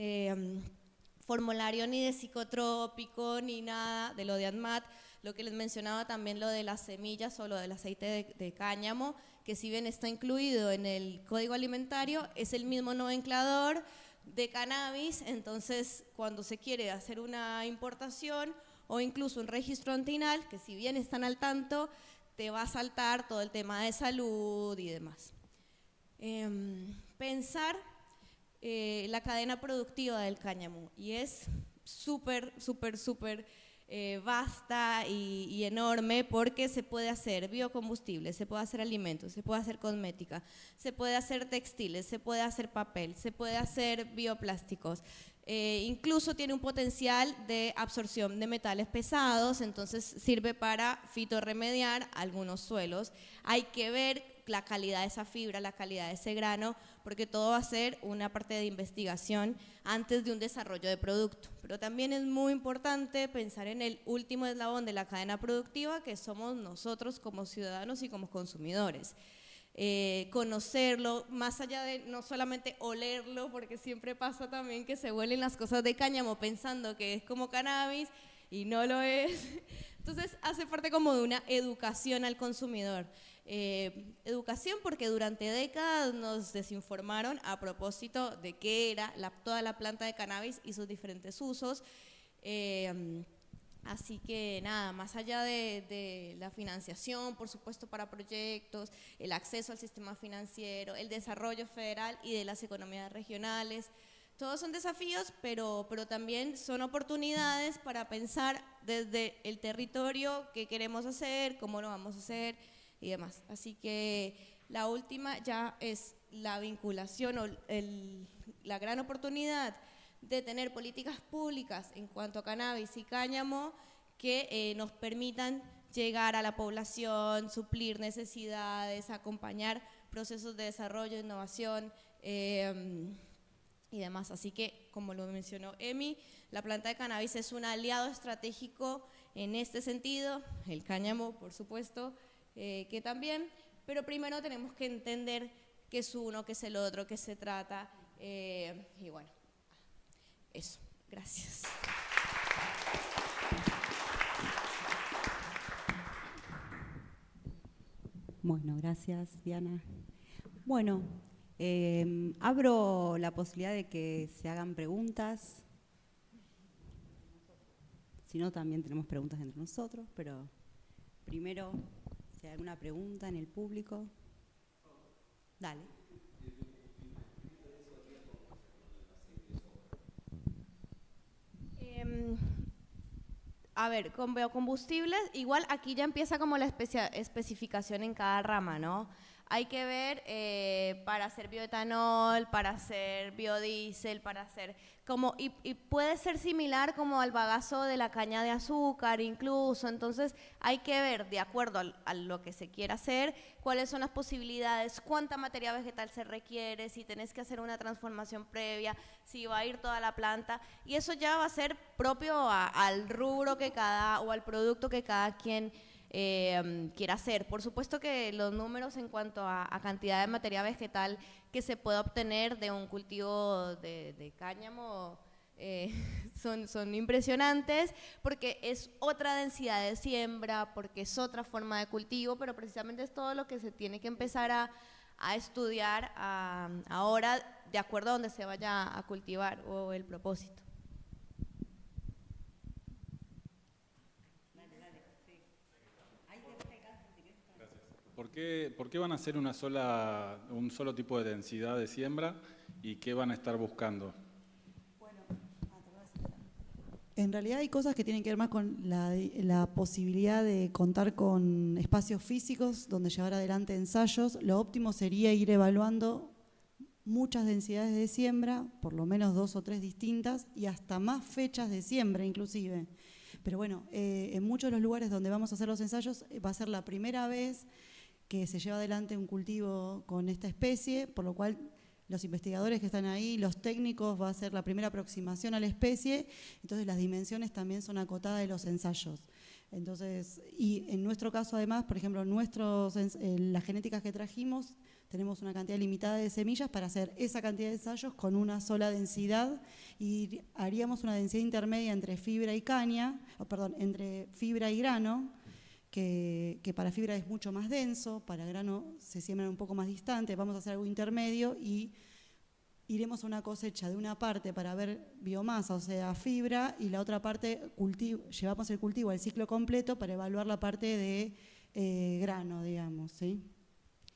formulario ni de psicotrópico ni nada de lo de ANMAT. Lo que les mencionaba también, lo de las semillas o lo del aceite de cáñamo, que si bien está incluido en el Código Alimentario, es el mismo nomenclador de cannabis, entonces cuando se quiere hacer una importación o incluso un registro antinal, que si bien están al tanto, te va a saltar todo el tema de salud y demás. Pensar la cadena productiva del cáñamo, y es súper vasta y enorme, porque se puede hacer biocombustible, se puede hacer alimentos, se puede hacer cosmética, se puede hacer textiles, se puede hacer papel, se puede hacer bioplásticos, incluso tiene un potencial de absorción de metales pesados, entonces sirve para fitorremediar algunos suelos. Hay que ver la calidad de esa fibra, la calidad de ese grano, porque todo va a ser una parte de investigación antes de un desarrollo de producto. Pero también es muy importante pensar en el último eslabón de la cadena productiva, que somos nosotros como ciudadanos y como consumidores. Conocerlo, más allá de no solamente olerlo, porque siempre pasa también que se huelen las cosas de cáñamo pensando que es como cannabis y no lo es. Entonces hace parte como de una educación al consumidor. Educación porque durante décadas nos desinformaron a propósito de qué era toda la planta de cannabis y sus diferentes usos. Así que nada, más allá de la financiación, por supuesto, para proyectos, el acceso al sistema financiero, el desarrollo federal y de las economías regionales, todos son desafíos, pero también son oportunidades para pensar desde el territorio qué queremos hacer, cómo lo vamos a hacer y demás. Así que la última ya es la vinculación o la gran oportunidad de tener políticas públicas en cuanto a cannabis y cáñamo que nos permitan llegar a la población, suplir necesidades, acompañar procesos de desarrollo, innovación y demás. Así que, como lo mencionó Emi, la planta de cannabis es un aliado estratégico en este sentido, el cáñamo, por supuesto, que también, pero primero tenemos que entender qué es uno, qué es el otro, qué se trata, y bueno, eso. Gracias. Bueno, gracias, Diana. Bueno, abro la posibilidad de que se hagan preguntas. Si no, también tenemos preguntas entre nosotros, pero primero, si hay alguna pregunta en el público. Dale. A ver, con biocombustibles, igual aquí ya empieza como la especificación en cada rama, ¿no? Hay que ver para hacer bioetanol, para hacer biodiesel, para hacer como, y puede ser similar como al bagazo de la caña de azúcar incluso, entonces hay que ver de acuerdo a lo que se quiera hacer, cuáles son las posibilidades, cuánta materia vegetal se requiere, si tenés que hacer una transformación previa, si va a ir toda la planta, y eso ya va a ser propio al rubro que o al producto que cada quien quiera hacer. Por supuesto que los números en cuanto a cantidad de materia vegetal que se puede obtener de un cultivo de cáñamo son impresionantes porque es otra densidad de siembra, porque es otra forma de cultivo, pero precisamente es todo lo que se tiene que empezar a estudiar ahora de acuerdo a donde se vaya a cultivar o el propósito. ¿Por qué van a hacer un solo tipo de densidad de siembra y qué van a estar buscando? En realidad hay cosas que tienen que ver más con la posibilidad de contar con espacios físicos donde llevar adelante ensayos. Lo óptimo sería ir evaluando muchas densidades de siembra, por lo menos 2 o 3 distintas, y hasta más fechas de siembra inclusive. Pero bueno, en muchos de los lugares donde vamos a hacer los ensayos va a ser la primera vez que se lleva adelante un cultivo con esta especie, por lo cual los investigadores que están ahí, los técnicos, va a ser la primera aproximación a la especie, entonces las dimensiones también son acotadas de los ensayos. Entonces, y en nuestro caso además, por ejemplo, las genéticas que trajimos, tenemos una cantidad limitada de semillas para hacer esa cantidad de ensayos con una sola densidad y haríamos una densidad intermedia entre fibra y entre fibra y grano, que para fibra es mucho más denso, para grano se siembra un poco más distante, vamos a hacer algo intermedio y iremos a una cosecha de una parte para ver biomasa, o sea, fibra, y la otra parte llevamos el cultivo al ciclo completo para evaluar la parte de grano, digamos, ¿sí?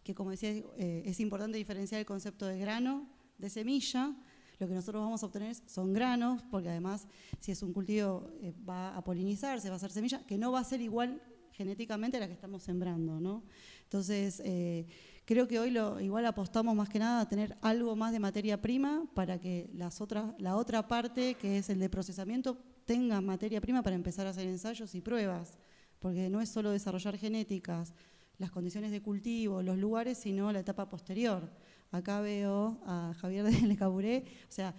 Que como decía, es importante diferenciar el concepto de grano, de semilla. Lo que nosotros vamos a obtener son granos, porque además si es un cultivo va a polinizarse, va a ser semilla, que no va a ser igual genéticamente a la que estamos sembrando, ¿no? Entonces, creo que hoy igual apostamos más que nada a tener algo más de materia prima para que la otra parte, que es el de procesamiento, tenga materia prima para empezar a hacer ensayos y pruebas, porque no es solo desarrollar genéticas, las condiciones de cultivo, los lugares, sino la etapa posterior. Acá veo a Javier de Le Caburé, o sea,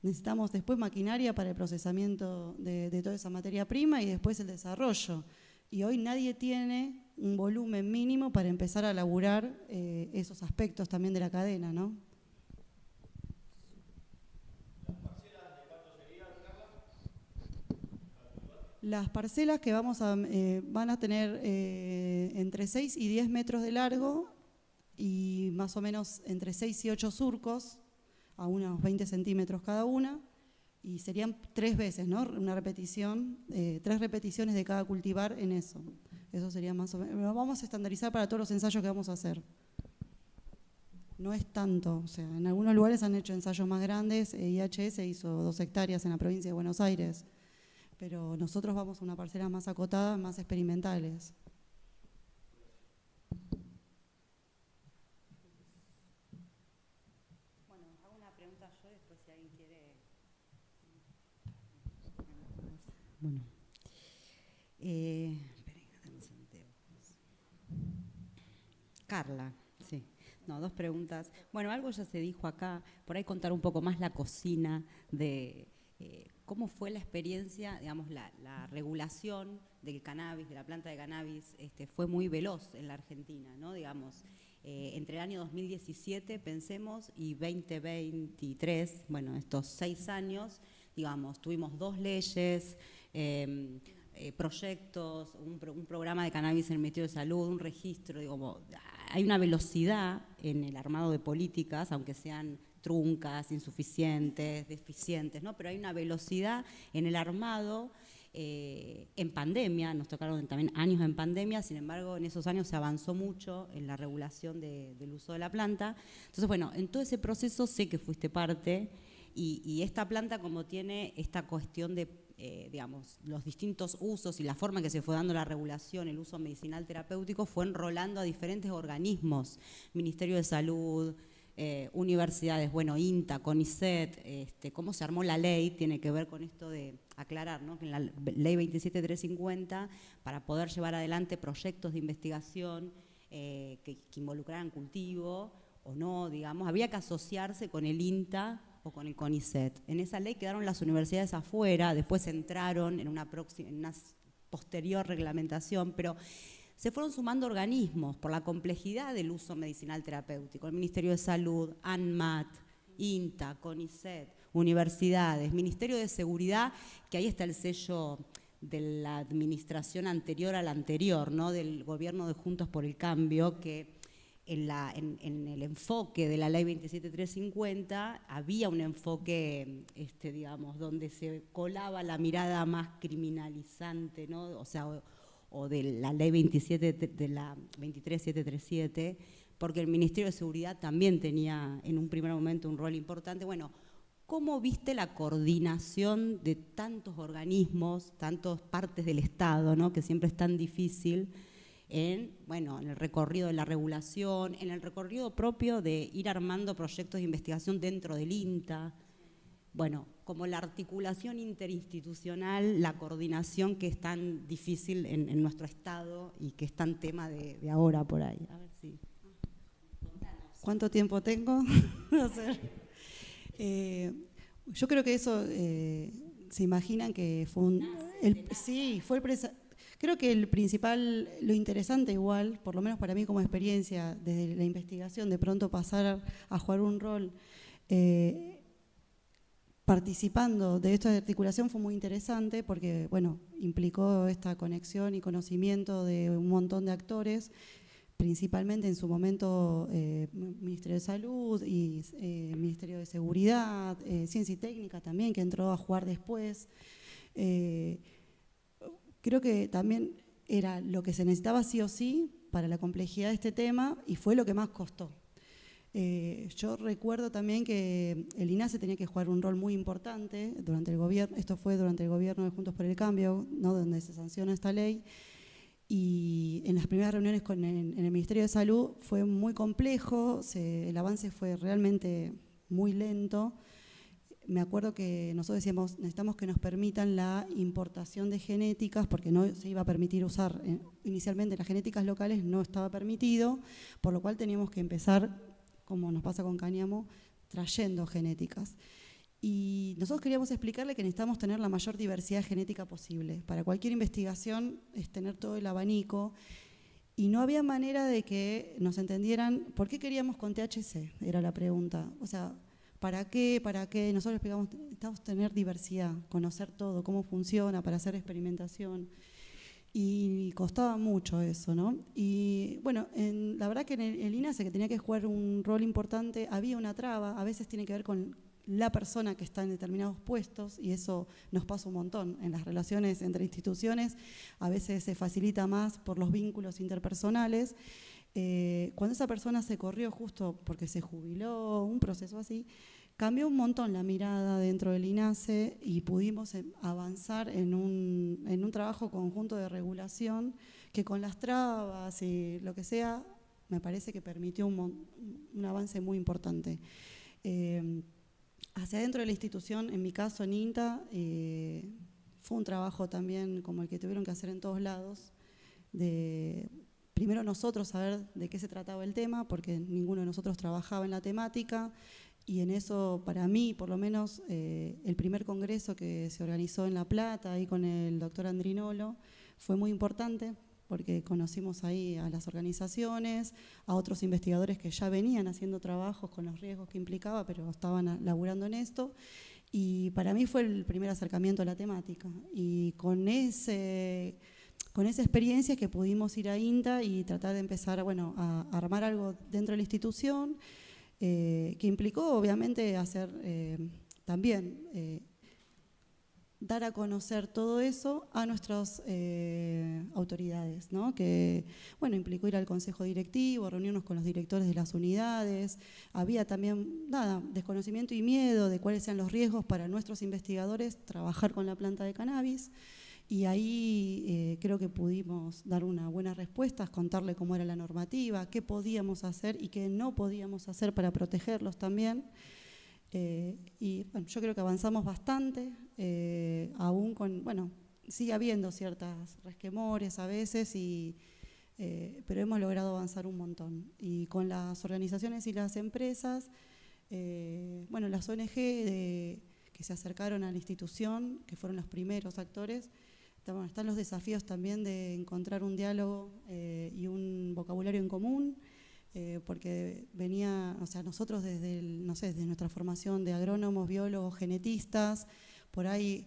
necesitamos después maquinaria para el procesamiento de toda esa materia prima y después el desarrollo. Y hoy nadie tiene un volumen mínimo para empezar a laburar esos aspectos también de la cadena, ¿no? ¿Las parcelas de cuánto serían, Carla? Las parcelas que van a tener entre 6 y 10 metros de largo y más o menos entre 6 y 8 surcos, a unos 20 centímetros cada una. Y serían 3 veces, ¿no? Una repetición, 3 repeticiones de cada cultivar en eso. Eso sería más o menos. Lo vamos a estandarizar para todos los ensayos que vamos a hacer. No es tanto, o sea, en algunos lugares han hecho ensayos más grandes, IHS hizo 2 hectáreas en la provincia de Buenos Aires, pero nosotros vamos a una parcela más acotada, más experimentales. Bueno, hago una pregunta yo, después si alguien quiere. Bueno, esperen que tenemos anteojos. Carla, sí. No, 2 preguntas. Bueno, algo ya se dijo acá, por ahí contar un poco más la cocina de cómo fue la experiencia, digamos, la regulación del cannabis, de la planta de cannabis, fue muy veloz en la Argentina, ¿no? Digamos, entre el año 2017, pensemos, y 2023, bueno, estos 6 años, digamos, tuvimos 2 leyes, proyectos, un programa de cannabis en el Ministerio de Salud, un registro, digo, hay una velocidad en el armado de políticas, aunque sean truncas, insuficientes, deficientes, ¿no? Pero hay una velocidad en el armado. En pandemia, nos tocaron también años en pandemia, sin embargo en esos años se avanzó mucho en la regulación del uso de la planta. Entonces, bueno, en todo ese proceso sé que fuiste parte y esta planta como tiene esta cuestión de digamos, los distintos usos y la forma en que se fue dando la regulación, el uso medicinal terapéutico, fue enrolando a diferentes organismos, Ministerio de Salud, universidades, bueno, INTA, CONICET, cómo se armó la ley, tiene que ver con esto de aclarar, ¿no? Que en la ley 27350, para poder llevar adelante proyectos de investigación que involucraran cultivo o no, digamos, había que asociarse con el INTA o con el CONICET. En esa ley quedaron las universidades afuera, después entraron en una posterior reglamentación, pero se fueron sumando organismos por la complejidad del uso medicinal terapéutico. El Ministerio de Salud, ANMAT, INTA, CONICET, universidades, Ministerio de Seguridad, que ahí está el sello de la administración anterior a la anterior, ¿no? Del gobierno de Juntos por el Cambio, que en el enfoque de la ley 27350 había un enfoque, digamos, donde se colaba la mirada más criminalizante, ¿no? O sea, o de la ley 23737, porque el Ministerio de Seguridad también tenía en un primer momento un rol importante. Bueno, ¿cómo viste la coordinación de tantos organismos, tantas partes del Estado, ¿no? Que siempre es tan difícil en el recorrido de la regulación, en el recorrido propio de ir armando proyectos de investigación dentro del INTA? Bueno, como la articulación interinstitucional, la coordinación que es tan difícil en nuestro Estado y que es tan tema de ahora por ahí. A ver si. ¿Cuánto tiempo tengo? No sé. Yo creo que eso, se imaginan que fue creo que el principal, lo interesante igual, por lo menos para mí como experiencia, desde la investigación, de pronto pasar a jugar un rol participando de esta articulación fue muy interesante porque, bueno, implicó esta conexión y conocimiento de un montón de actores, principalmente en su momento Ministerio de Salud y Ministerio de Seguridad, Ciencia y Técnica también, que entró a jugar después. Creo que también era lo que se necesitaba sí o sí para la complejidad de este tema y fue lo que más costó. Yo recuerdo también que el INASE tenía que jugar un rol muy importante durante el gobierno, esto fue durante el gobierno de Juntos por el Cambio, ¿no? Donde se sanciona esta ley, y en las primeras reuniones en el Ministerio de Salud fue muy complejo, el avance fue realmente muy lento. Me acuerdo que nosotros decíamos, necesitamos que nos permitan la importación de genéticas, porque no se iba a permitir usar, inicialmente las genéticas locales no estaba permitido, por lo cual teníamos que empezar, como nos pasa con cáñamo, trayendo genéticas. Y nosotros queríamos explicarle que necesitamos tener la mayor diversidad genética posible. Para cualquier investigación es tener todo el abanico, y no había manera de que nos entendieran por qué queríamos con THC, era la pregunta. O sea, ¿para qué? ¿Para qué? Nosotros explicamos, necesitamos tener diversidad, conocer todo, cómo funciona para hacer experimentación. Y costaba mucho eso, ¿no? Y bueno, la verdad que en el INASE, que tenía que jugar un rol importante, había una traba, a veces tiene que ver con la persona que está en determinados puestos, y eso nos pasa un montón. En las relaciones entre instituciones a veces se facilita más por los vínculos interpersonales. Cuando esa persona se corrió justo porque se jubiló, un proceso así, cambió un montón la mirada dentro del INASE y pudimos avanzar en un trabajo conjunto de regulación que, con las trabas y lo que sea, me parece que permitió un avance muy importante. Hacia adentro de la institución, en mi caso en INTA, fue un trabajo también como el que tuvieron que hacer en todos lados, de primero nosotros saber de qué se trataba el tema, porque ninguno de nosotros trabajaba en la temática, y en eso, para mí, por lo menos, el primer congreso que se organizó en La Plata, ahí con el doctor Andrinolo, fue muy importante, porque conocimos ahí a las organizaciones, a otros investigadores que ya venían haciendo trabajos con los riesgos que implicaba, pero estaban laburando en esto, y para mí fue el primer acercamiento a la temática, y con esa experiencia que pudimos ir a INTA y tratar de empezar a armar algo dentro de la institución, que implicó obviamente hacer también dar a conocer todo eso a nuestras autoridades, ¿no? Que, bueno, implicó ir al consejo directivo, reunirnos con los directores de las unidades. Había también, desconocimiento y miedo de cuáles sean los riesgos para nuestros investigadores trabajar con la planta de cannabis. Y ahí creo que pudimos dar una buena respuesta, contarle cómo era la normativa, qué podíamos hacer y qué no podíamos hacer para protegerlos también. Y bueno, yo creo que avanzamos bastante, aún con, bueno, sigue habiendo ciertas resquemores a veces, pero hemos logrado avanzar un montón. Y con las organizaciones y las empresas, bueno, las ONG que se acercaron a la institución, que fueron los primeros actores, están los desafíos también de encontrar un diálogo y un vocabulario en común, porque venía, o sea, nosotros desde nuestra formación de agrónomos, biólogos, genetistas, por ahí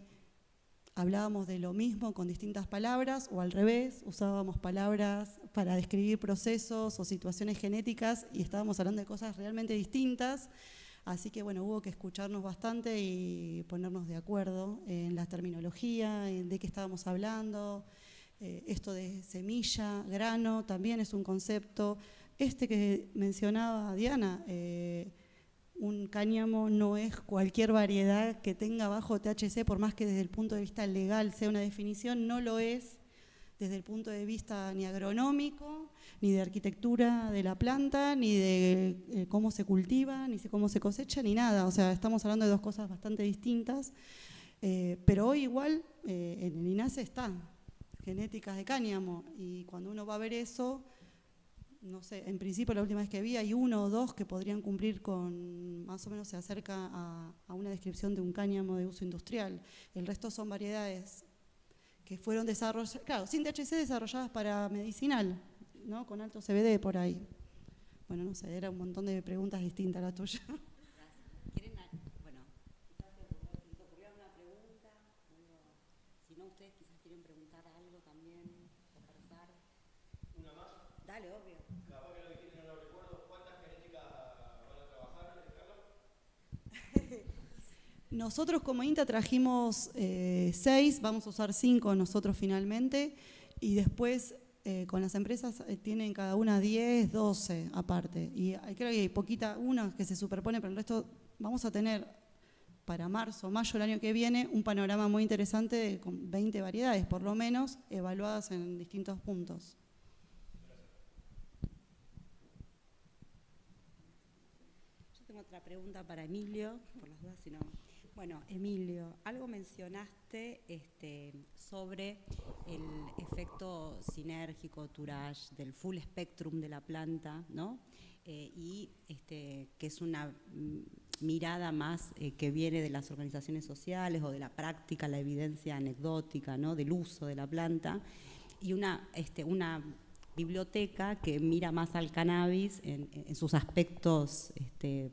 hablábamos de lo mismo con distintas palabras, o al revés, usábamos palabras para describir procesos o situaciones genéticas y estábamos hablando de cosas realmente distintas. Así que bueno, hubo que escucharnos bastante y ponernos de acuerdo en la terminología, de qué estábamos hablando. Esto de semilla, grano, también es un concepto. Que mencionaba Diana, un cáñamo no es cualquier variedad que tenga bajo THC, por más que desde el punto de vista legal sea una definición, no lo es desde el punto de vista ni agronómico, ni de arquitectura de la planta, ni de cómo se cultiva, ni de cómo se cosecha, ni nada. O sea, estamos hablando de dos cosas bastante distintas, pero hoy igual en el INASE está genéticas de cáñamo, y cuando uno va a ver eso, no sé, en principio la última vez que vi hay uno o dos que podrían cumplir con, más o menos se acerca a una descripción de un cáñamo de uso industrial. El resto son variedades que fueron desarrolladas, claro, sin THC, desarrolladas para medicinal, ¿no? Con alto CBD por ahí. Bueno, no sé, era un montón de preguntas distintas la tuya. ¿Quieren, bueno, quizás se les ocurrió alguna pregunta? Si no, ustedes quizás quieren preguntar algo también, conversar. ¿Una más? Dale, obvio. Capaz que lo que tienen no lo recuerdo. ¿Cuántas genéticas van a trabajar, Carla? Nosotros como INTA trajimos 6, vamos a usar 5 nosotros finalmente, y después con las empresas tienen cada una 10, 12 aparte. Y creo que hay poquita, una que se superpone, pero el resto vamos a tener para marzo, mayo del año que viene un panorama muy interesante con 20 variedades por lo menos, evaluadas en distintos puntos. Yo tengo otra pregunta para Emilio, por las dudas, si no. Bueno, Emilio, algo mencionaste sobre el efecto sinérgico, Tourage, del full spectrum de la planta, ¿no? Y que es una mirada más que viene de las organizaciones sociales o de la práctica, la evidencia anecdótica, ¿no? Del uso de la planta, y una biblioteca que mira más al cannabis en sus aspectos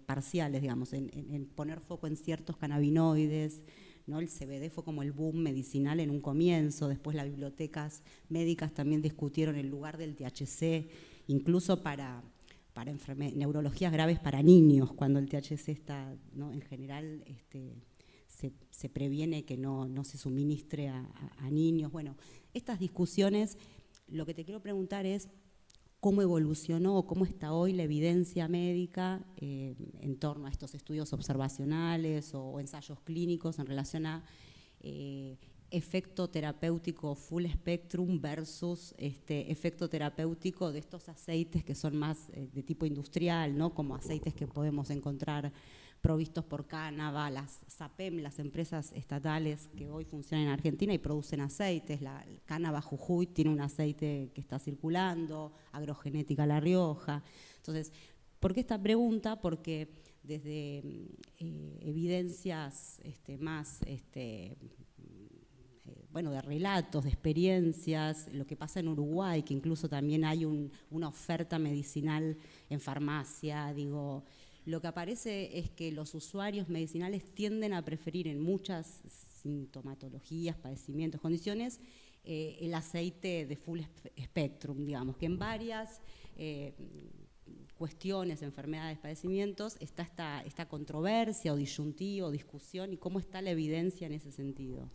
parciales, digamos, en poner foco en ciertos cannabinoides, ¿no? El CBD fue como el boom medicinal en un comienzo, después las bibliotecas médicas también discutieron el lugar del THC, incluso para neurologías graves para niños, cuando el THC está, ¿no? En general se previene que no se suministre a niños. Bueno, estas discusiones, lo que te quiero preguntar es cómo evolucionó o cómo está hoy la evidencia médica en torno a estos estudios observacionales o ensayos clínicos en relación a efecto terapéutico full spectrum versus efecto terapéutico de estos aceites que son más de tipo industrial, ¿no? Como aceites que podemos encontrar provistos por Cánaba, las SAPEM, las empresas estatales que hoy funcionan en Argentina y producen aceites. La Cánaba Jujuy tiene un aceite que está circulando, Agrogenética La Rioja. Entonces, ¿por qué esta pregunta? Porque desde evidencias más de relatos, de experiencias, lo que pasa en Uruguay, que incluso también hay una oferta medicinal en farmacia, digo, lo que aparece es que los usuarios medicinales tienden a preferir en muchas sintomatologías, padecimientos, condiciones, el aceite de full spectrum, digamos, que en varias cuestiones, enfermedades, padecimientos, está esta controversia o disyuntiva o discusión, y cómo está la evidencia en ese sentido.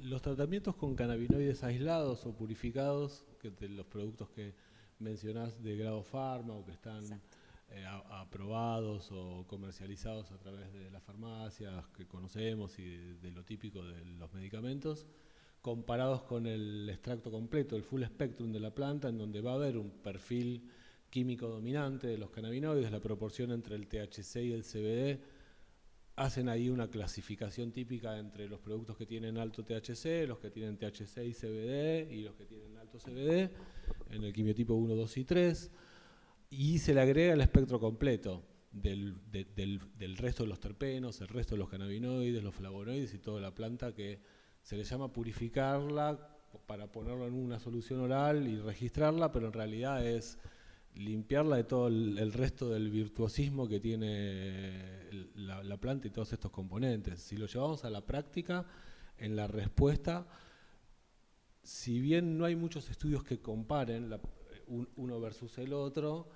Los tratamientos con cannabinoides aislados o purificados, que de los productos que mencionás de grado farma o que están aprobados o comercializados a través de las farmacias que conocemos y de lo típico de los medicamentos, comparados con el extracto completo, el full spectrum de la planta, en donde va a haber un perfil químico dominante de los cannabinoides, la proporción entre el THC y el CBD. Hacen ahí una clasificación típica entre los productos que tienen alto THC, los que tienen THC y CBD, y los que tienen alto CBD, en el quimiotipo 1, 2 y 3, y se le agrega el espectro completo del resto de los terpenos, el resto de los cannabinoides, los flavonoides y toda la planta, que se le llama purificarla para ponerlo en una solución oral y registrarla, pero en realidad es limpiarla de todo el resto del virtuosismo que tiene la planta y todos estos componentes. Si lo llevamos a la práctica, en la respuesta, si bien no hay muchos estudios que comparen uno versus el otro,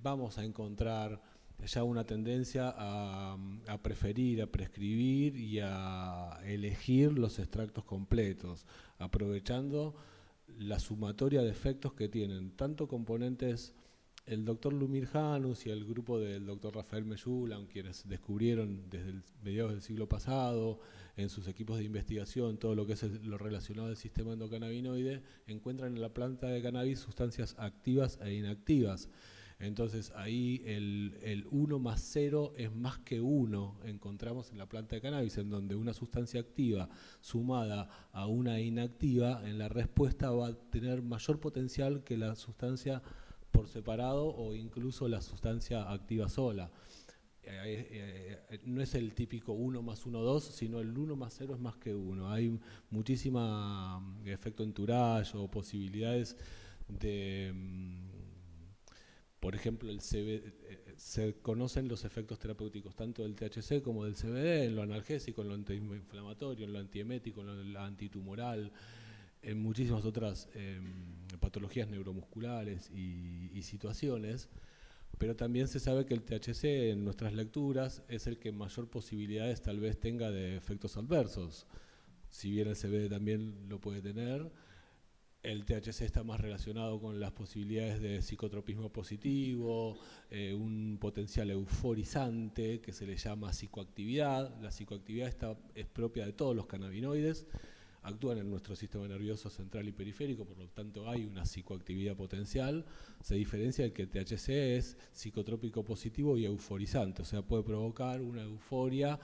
vamos a encontrar ya una tendencia a preferir, a prescribir y a elegir los extractos completos, aprovechando la sumatoria de efectos que tienen tanto componentes el doctor Lumir Janus y el grupo del doctor Rafael Meyulan, quienes descubrieron desde mediados del siglo pasado en sus equipos de investigación todo lo que es lo relacionado al sistema endocannabinoide, encuentran en la planta de cannabis sustancias activas e inactivas. Entonces ahí el 1 más 0 es más que 1, encontramos en la planta de cannabis, en donde una sustancia activa sumada a una inactiva, en la respuesta va a tener mayor potencial que la sustancia por separado o incluso la sustancia activa sola. No es el típico 1 más 1, 2, sino el 1 más 0 es más que 1. Hay muchísima efecto entourage o posibilidades de... Por ejemplo, se conocen los efectos terapéuticos tanto del THC como del CBD, en lo analgésico, en lo antiinflamatorio, en lo antiemético, en lo antitumoral, en muchísimas otras patologías neuromusculares y situaciones, pero también se sabe que el THC en nuestras lecturas es el que mayor posibilidades tal vez tenga de efectos adversos, si bien el CBD también lo puede tener. El THC está más relacionado con las posibilidades de psicotropismo positivo, un potencial euforizante que se le llama psicoactividad. La psicoactividad es propia de todos los cannabinoides, actúan en nuestro sistema nervioso central y periférico, por lo tanto hay una psicoactividad potencial. Se diferencia de que el THC es psicotrópico positivo y euforizante, o sea, puede provocar una euforia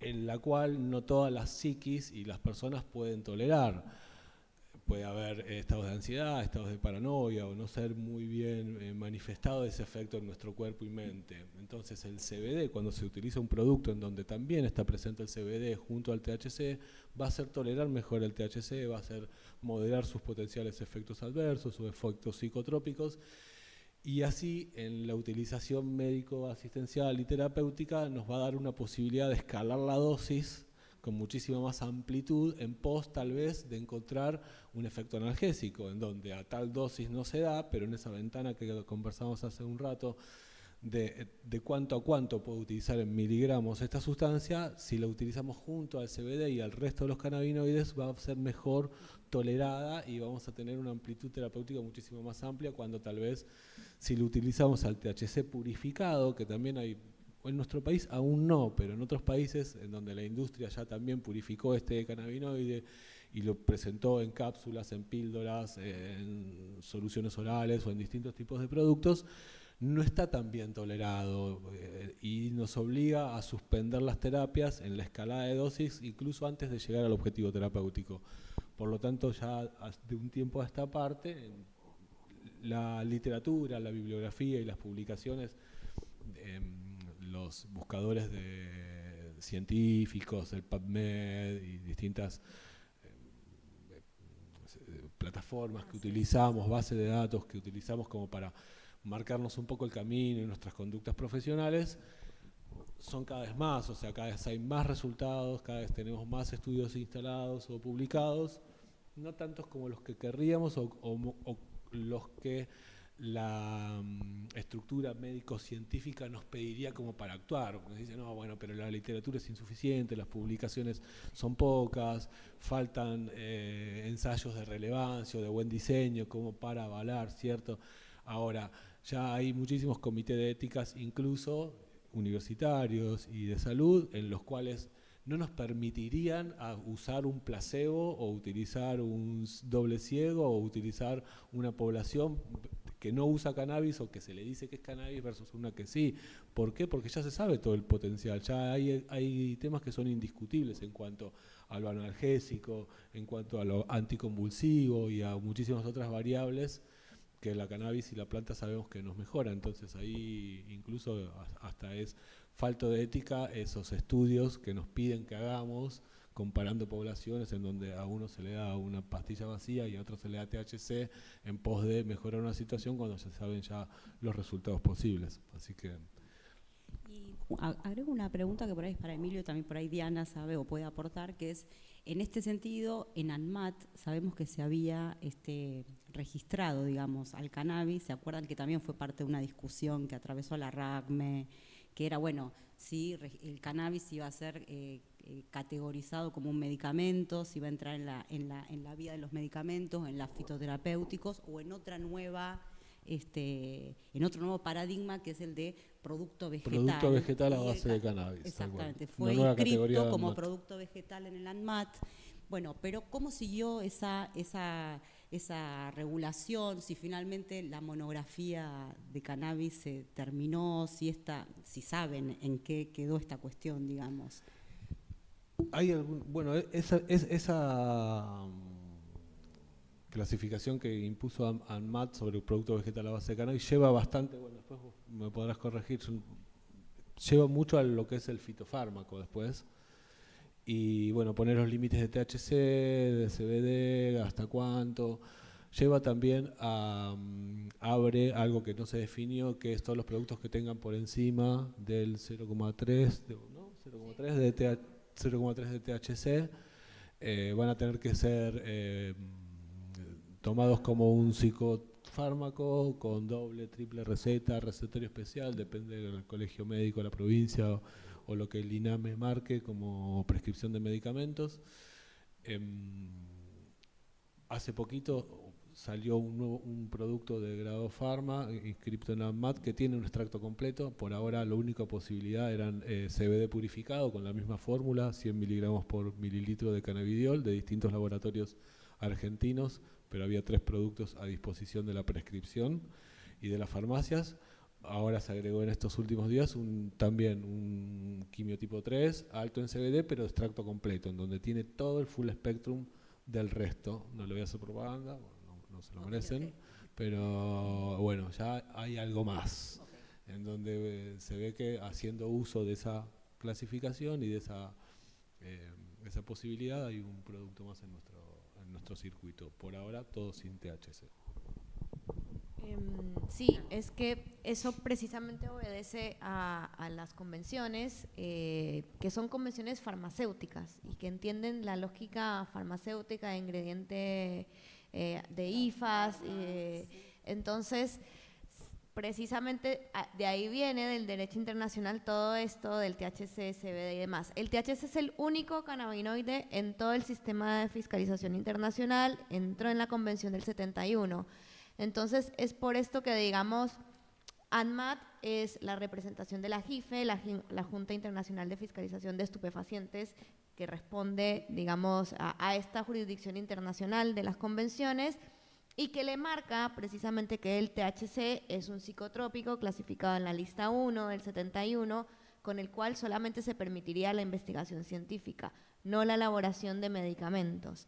en la cual no todas las psiquis y las personas pueden tolerar. Puede haber estados de ansiedad, estados de paranoia o no ser muy bien manifestado ese efecto en nuestro cuerpo y mente. Entonces el CBD, cuando se utiliza un producto en donde también está presente el CBD junto al THC, va a hacer tolerar mejor el THC, va a hacer moderar sus potenciales efectos adversos o efectos psicotrópicos, y así en la utilización médico-asistencial y terapéutica nos va a dar una posibilidad de escalar la dosis con muchísima más amplitud en pos tal vez de encontrar un efecto analgésico, en donde a tal dosis no se da, pero en esa ventana que conversamos hace un rato de cuánto a cuánto puedo utilizar en miligramos esta sustancia, si la utilizamos junto al CBD y al resto de los cannabinoides va a ser mejor tolerada y vamos a tener una amplitud terapéutica muchísimo más amplia, cuando tal vez si lo utilizamos al THC purificado, que también hay. En nuestro país aún no, pero en otros países en donde la industria ya también purificó este cannabinoide y lo presentó en cápsulas, en píldoras, en soluciones orales o en distintos tipos de productos, no está tan bien tolerado y nos obliga a suspender las terapias en la escalada de dosis incluso antes de llegar al objetivo terapéutico. Por lo tanto, ya de un tiempo a esta parte, la literatura, la bibliografía y las publicaciones, los buscadores de científicos, el PubMed y distintas plataformas que utilizamos, bases de datos que utilizamos como para marcarnos un poco el camino y nuestras conductas profesionales, son cada vez más, o sea, cada vez hay más resultados, cada vez tenemos más estudios instalados o publicados, no tantos como los que querríamos o los que la estructura médico-científica nos pediría como para actuar. Porque dicen, no, bueno, pero la literatura es insuficiente, las publicaciones son pocas, faltan ensayos de relevancia o de buen diseño como para avalar, ¿cierto? Ahora, ya hay muchísimos comités de éticas, incluso universitarios y de salud, en los cuales no nos permitirían usar un placebo o utilizar un doble ciego o utilizar una población que no usa cannabis o que se le dice que es cannabis versus una que sí. ¿Por qué? Porque ya se sabe todo el potencial, ya hay temas que son indiscutibles en cuanto a lo analgésico, en cuanto a lo anticonvulsivo y a muchísimas otras variables que la cannabis y la planta sabemos que nos mejora. Entonces ahí incluso hasta es falta de ética esos estudios que nos piden que hagamos comparando poblaciones en donde a uno se le da una pastilla vacía y a otro se le da THC en pos de mejorar una situación cuando se saben ya los resultados posibles. Así que... Y agrego una pregunta que por ahí es para Emilio, también por ahí Diana sabe o puede aportar, que es, en este sentido, en ANMAT sabemos que se había registrado, digamos, al cannabis. ¿Se acuerdan que también fue parte de una discusión que atravesó a la RACME, que era, bueno, si el cannabis iba a ser categorizado como un medicamento, si iba a entrar en la vida de los medicamentos, en los fitoterapéuticos o en otra nueva... en otro nuevo paradigma que es el de producto vegetal. Producto vegetal a base de cannabis. Exactamente, fue inscrito como producto vegetal en el ANMAT. Bueno, pero ¿cómo siguió esa regulación? Si finalmente la monografía de cannabis se terminó, si saben en qué quedó esta cuestión, digamos. Hay esa clasificación que impuso ANMAT sobre el producto vegetal a base de cannabis lleva bastante, bueno, después vos me podrás corregir, lleva mucho a lo que es el fitofármaco después, y bueno, poner los límites de THC, de CBD, hasta cuánto, lleva también abre algo que no se definió, que es todos los productos que tengan por encima del 0,3 de THC, van a tener que ser... tomados como un psicofármaco con doble, triple receta, recetario especial, depende del colegio médico de la provincia o lo que el INAME marque como prescripción de medicamentos. Hace poquito salió un producto de grado Pharma inscrito en ANMAT que tiene un extracto completo. Por ahora la única posibilidad eran CBD purificado con la misma fórmula, 100 miligramos por mililitro de cannabidiol de distintos laboratorios argentinos, pero había 3 productos a disposición de la prescripción y de las farmacias. Ahora se agregó en estos últimos días también un quimiotipo 3, alto en CBD, pero extracto completo, en donde tiene todo el full spectrum del resto. No le voy a hacer propaganda, no se lo merecen, pero bueno, ya hay algo más, en donde se ve que haciendo uso de esa clasificación y de esa posibilidad hay un producto más en nuestro circuito. Por ahora todo sin THC. Sí, es que eso precisamente obedece a las convenciones, que son convenciones farmacéuticas y que entienden la lógica farmacéutica de ingrediente de IFAS. Entonces, precisamente de ahí viene del derecho internacional todo esto del THC, CBD y demás. El THC es el único cannabinoide en todo el sistema de fiscalización internacional, entró en la Convención del 71. Entonces, es por esto que, digamos, ANMAT es la representación de la JIFE, la Junta Internacional de Fiscalización de Estupefacientes, que responde, digamos, a esta jurisdicción internacional de las convenciones y que le marca precisamente que el THC es un psicotrópico clasificado en la lista 1 del 71, con el cual solamente se permitiría la investigación científica, no la elaboración de medicamentos.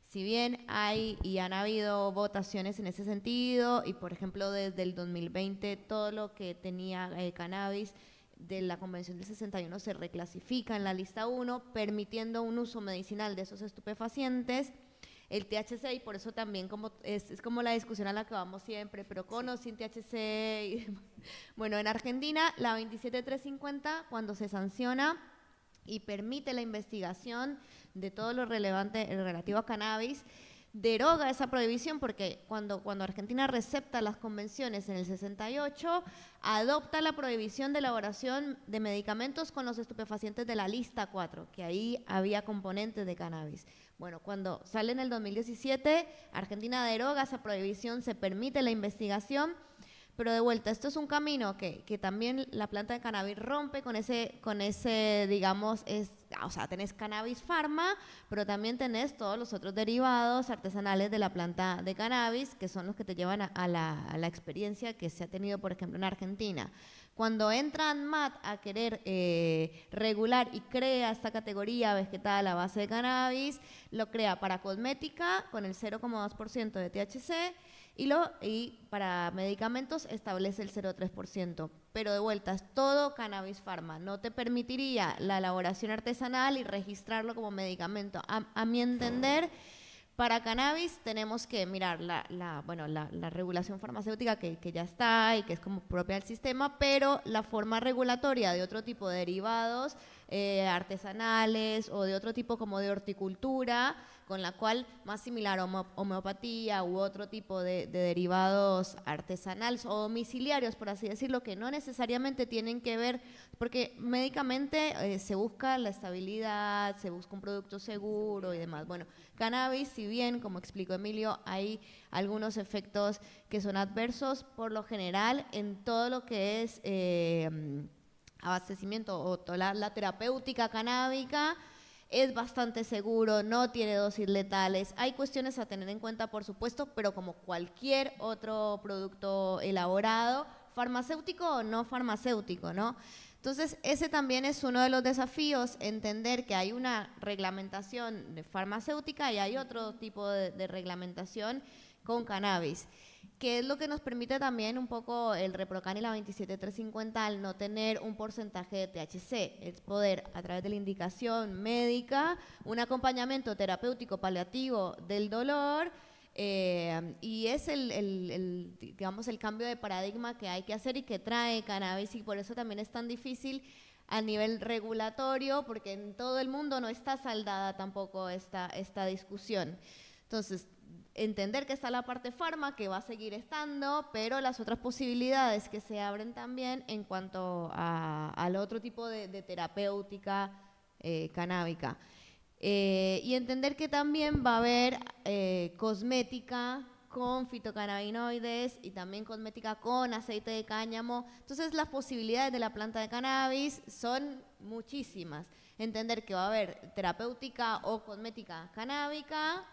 Si bien hay y han habido votaciones en ese sentido, y por ejemplo desde el 2020 todo lo que tenía cannabis de la Convención del 61 se reclasifica en la lista 1, permitiendo un uso medicinal de esos estupefacientes, el THC, y por eso también es como la discusión a la que vamos siempre, pero con o sin THC. Bueno, en Argentina la 27350, cuando se sanciona y permite la investigación de todo lo relevante relativo a cannabis, deroga esa prohibición porque cuando Argentina recepta las convenciones en el 68, adopta la prohibición de elaboración de medicamentos con los estupefacientes de la lista 4, que ahí había componentes de cannabis. Bueno, cuando sale en el 2017, Argentina deroga esa prohibición, se permite la investigación, pero de vuelta, esto es un camino que también la planta de cannabis rompe con ese digamos, o sea, tenés cannabis farma, pero también tenés todos los otros derivados artesanales de la planta de cannabis, que son los que te llevan a la experiencia que se ha tenido, por ejemplo, en Argentina. Cuando entra ANMAT a querer regular y crea esta categoría vegetal a base de cannabis, lo crea para cosmética con el 0,2% de THC, y para medicamentos establece el 0,3%. Pero de vuelta, es todo cannabis farma. No te permitiría la elaboración artesanal y registrarlo como medicamento. A mi entender, para cannabis tenemos que mirar la regulación farmacéutica que ya está y que es como propia del sistema, pero la forma regulatoria de otro tipo de derivados artesanales o de otro tipo como de horticultura, con la cual más similar a homeopatía u otro tipo de derivados artesanales o domiciliarios, por así decirlo, que no necesariamente tienen que ver, porque médicamente se busca la estabilidad, se busca un producto seguro y demás. Bueno, cannabis, si bien, como explicó Emilio, hay algunos efectos que son adversos, por lo general, en todo lo que es abastecimiento o toda la terapéutica canábica, es bastante seguro, no tiene dosis letales. Hay cuestiones a tener en cuenta, por supuesto, pero como cualquier otro producto elaborado, farmacéutico o no farmacéutico, ¿no? Entonces, ese también es uno de los desafíos, entender que hay una reglamentación farmacéutica y hay otro tipo de reglamentación con cannabis, que es lo que nos permite también un poco el Reprocan y la 27350 al no tener un porcentaje de THC, es poder a través de la indicación médica, un acompañamiento terapéutico paliativo del dolor, y es digamos, el cambio de paradigma que hay que hacer y que trae cannabis, y por eso también es tan difícil a nivel regulatorio, porque en todo el mundo no está saldada tampoco esta discusión. Entonces, entender que está la parte farma, que va a seguir estando, pero las otras posibilidades que se abren también en cuanto al otro tipo de terapéutica canábica. Y entender que también va a haber cosmética con fitocannabinoides y también cosmética con aceite de cáñamo. Entonces, las posibilidades de la planta de cannabis son muchísimas. Entender que va a haber terapéutica o cosmética canábica,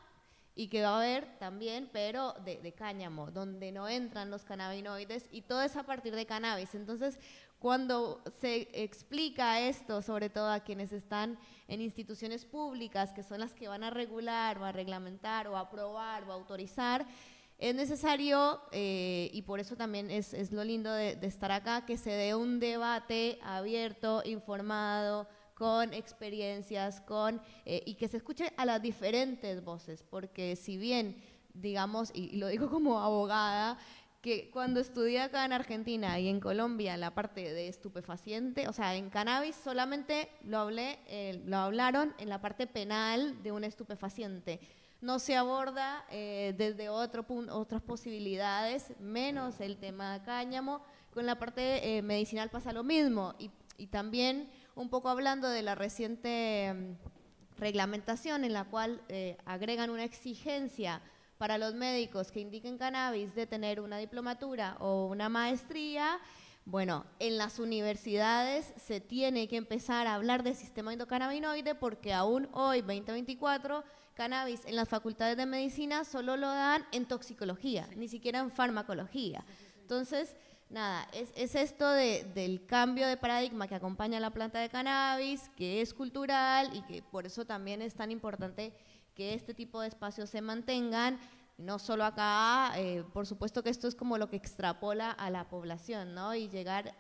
y que va a haber también, pero de cáñamo, donde no entran los cannabinoides, y todo es a partir de cannabis. Entonces, cuando se explica esto, sobre todo a quienes están en instituciones públicas, que son las que van a regular, o a reglamentar, o a aprobar, o a autorizar, es necesario, y por eso también es lo lindo de estar acá, que se dé un debate abierto, informado, con experiencias, y que se escuche a las diferentes voces, porque si bien, digamos, y lo digo como abogada, que cuando estudié acá en Argentina y en Colombia la parte de estupefaciente, o sea, en cannabis solamente lo hablaron en la parte penal de un estupefaciente. No se aborda desde otras posibilidades, menos el tema de cáñamo. Con la parte medicinal pasa lo mismo, y también un poco hablando de la reciente reglamentación en la cual agregan una exigencia para los médicos que indiquen cannabis de tener una diplomatura o una maestría. Bueno, en las universidades se tiene que empezar a hablar del sistema endocannabinoide, porque aún hoy, 2024, cannabis en las facultades de medicina solo lo dan en toxicología, ni siquiera en farmacología. Entonces, nada, es esto del cambio de paradigma que acompaña a la planta de cannabis, que es cultural, y que por eso también es tan importante que este tipo de espacios se mantengan, no solo acá, por supuesto que esto es como lo que extrapola a la población, ¿no? Y llegar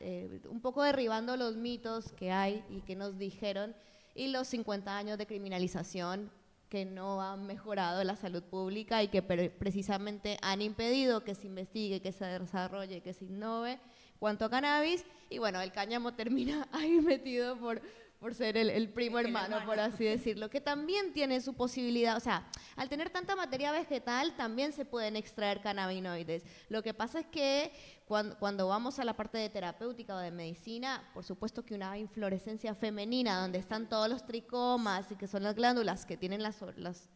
un poco derribando los mitos que hay y que nos dijeron, y los 50 años de criminalización que no han mejorado la salud pública y que precisamente han impedido que se investigue, que se desarrolle, que se innove cuanto a cannabis. Y bueno, el cáñamo termina ahí metido por por ser el primo hermano, por así decirlo, que también tiene su posibilidad, o sea, al tener tanta materia vegetal también se pueden extraer cannabinoides. Lo que pasa es que cuando vamos a la parte de terapéutica o de medicina, por supuesto que una inflorescencia femenina donde están todos los tricomas y que son las glándulas que tienen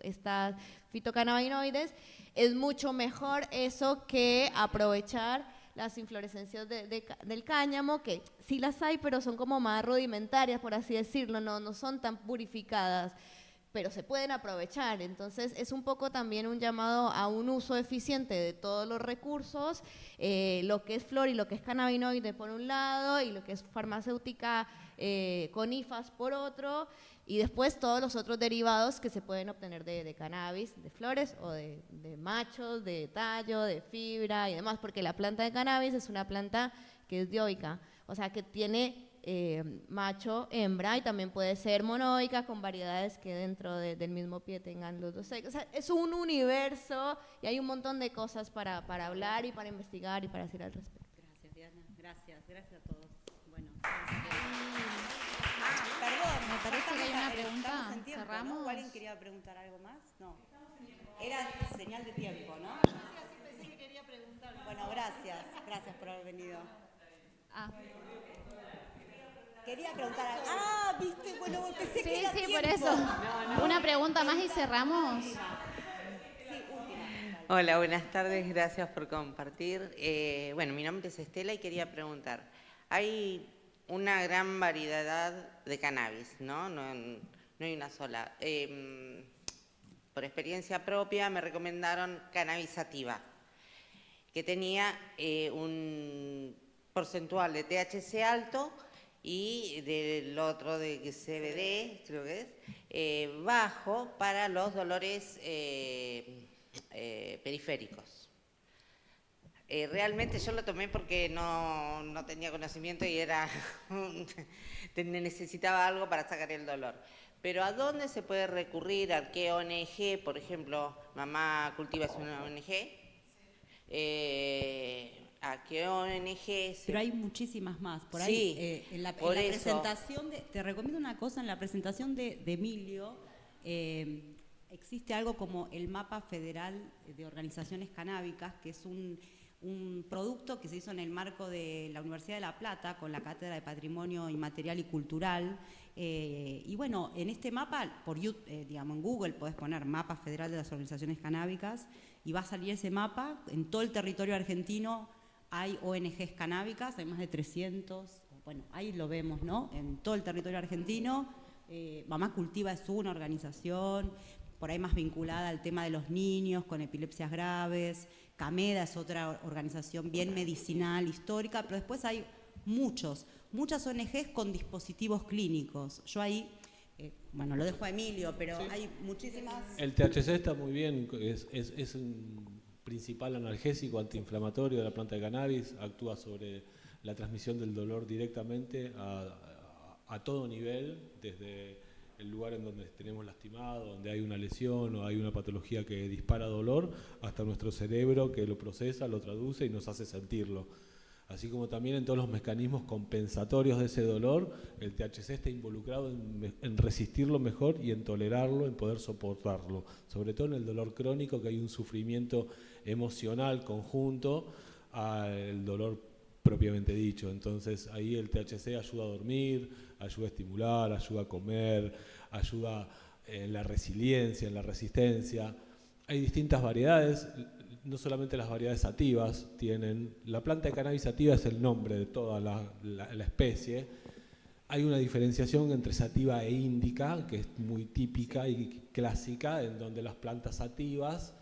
estas fitocannabinoides, es mucho mejor eso que aprovechar las inflorescencias del cáñamo, que sí las hay, pero son como más rudimentarias, por así decirlo, no son tan purificadas, pero se pueden aprovechar. Entonces es un poco también un llamado a un uso eficiente de todos los recursos, lo que es flor y lo que es cannabinoide por un lado, y lo que es farmacéutica con IFAS por otro, y después todos los otros derivados que se pueden obtener de cannabis, de flores o de machos, de tallo, de fibra y demás, porque la planta de cannabis es una planta que es dioica, o sea que tiene macho, hembra, y también puede ser monoica con variedades que dentro del mismo pie tengan los dos sexos. O sea, es un universo y hay un montón de cosas para hablar y para investigar y para hacer al respecto. Gracias, Diana. Gracias a todos. Bueno, perdón, Me parece que hay una pregunta. Estamos en tiempo, Cerramos. ¿no? ¿O alguien quería preguntar algo más? No. Era señal de tiempo, ¿no? Sí, pensé que quería preguntar. Bueno, gracias por haber venido. Ah. Quería preguntar algo. Ah, viste, bueno, pensé que era Sí, tiempo. por eso. Una pregunta más y cerramos. Sí, última. Hola, buenas tardes, gracias por compartir. Bueno, mi nombre es Estela y quería preguntar, hay una gran variedad de cannabis, ¿no? No hay una sola. Por experiencia propia me recomendaron cannabis sativa, que tenía un porcentual de THC alto y del otro de CBD, creo que es, bajo para los dolores periféricos. Realmente yo lo tomé porque no tenía conocimiento y necesitaba algo para sacar el dolor. Pero ¿a dónde se puede recurrir? ¿A qué ONG? Por ejemplo, Mamá Cultiva es una ONG. ¿A qué ONG? Pero hay muchísimas más. Por ahí, Sí, en la por eso. presentación, te recomiendo una cosa, en la presentación de Emilio, existe algo como el Mapa Federal de Organizaciones Canábicas, que es un producto que se hizo en el marco de la Universidad de La Plata, con la Cátedra de Patrimonio Inmaterial y Cultural. Y bueno, en este mapa, digamos, en Google podés poner Mapa Federal de las Organizaciones Canábicas y va a salir ese mapa. En todo el territorio argentino hay ONGs canábicas, hay más de 300, bueno, ahí lo vemos, ¿no? En todo el territorio argentino. Mamá Cultiva es una organización, por ahí más vinculada al tema de los niños con epilepsias graves. Cameda es otra organización bien medicinal, histórica, pero después hay muchas ONGs con dispositivos clínicos. Yo ahí, bueno, lo dejo a Emilio, pero sí, hay muchísimas. El THC está muy bien, es un principal analgésico antiinflamatorio de la planta de cannabis, actúa sobre la transmisión del dolor directamente a todo nivel, desde el lugar en donde tenemos lastimado, donde hay una lesión o hay una patología que dispara dolor, hasta nuestro cerebro que lo procesa, lo traduce y nos hace sentirlo. Así como también en todos los mecanismos compensatorios de ese dolor, el THC está involucrado en resistirlo mejor y en tolerarlo, en poder soportarlo. Sobre todo en el dolor crónico, que hay un sufrimiento emocional conjunto al dolor propiamente dicho. Entonces ahí el THC ayuda a dormir, ayuda a estimular, ayuda a comer, ayuda en la resiliencia, en la resistencia. Hay distintas variedades, no solamente las variedades sativas tienen, la planta de cannabis sativa es el nombre de toda la especie. Hay una diferenciación entre sativa e índica, que es muy típica y clásica, en donde las plantas sativas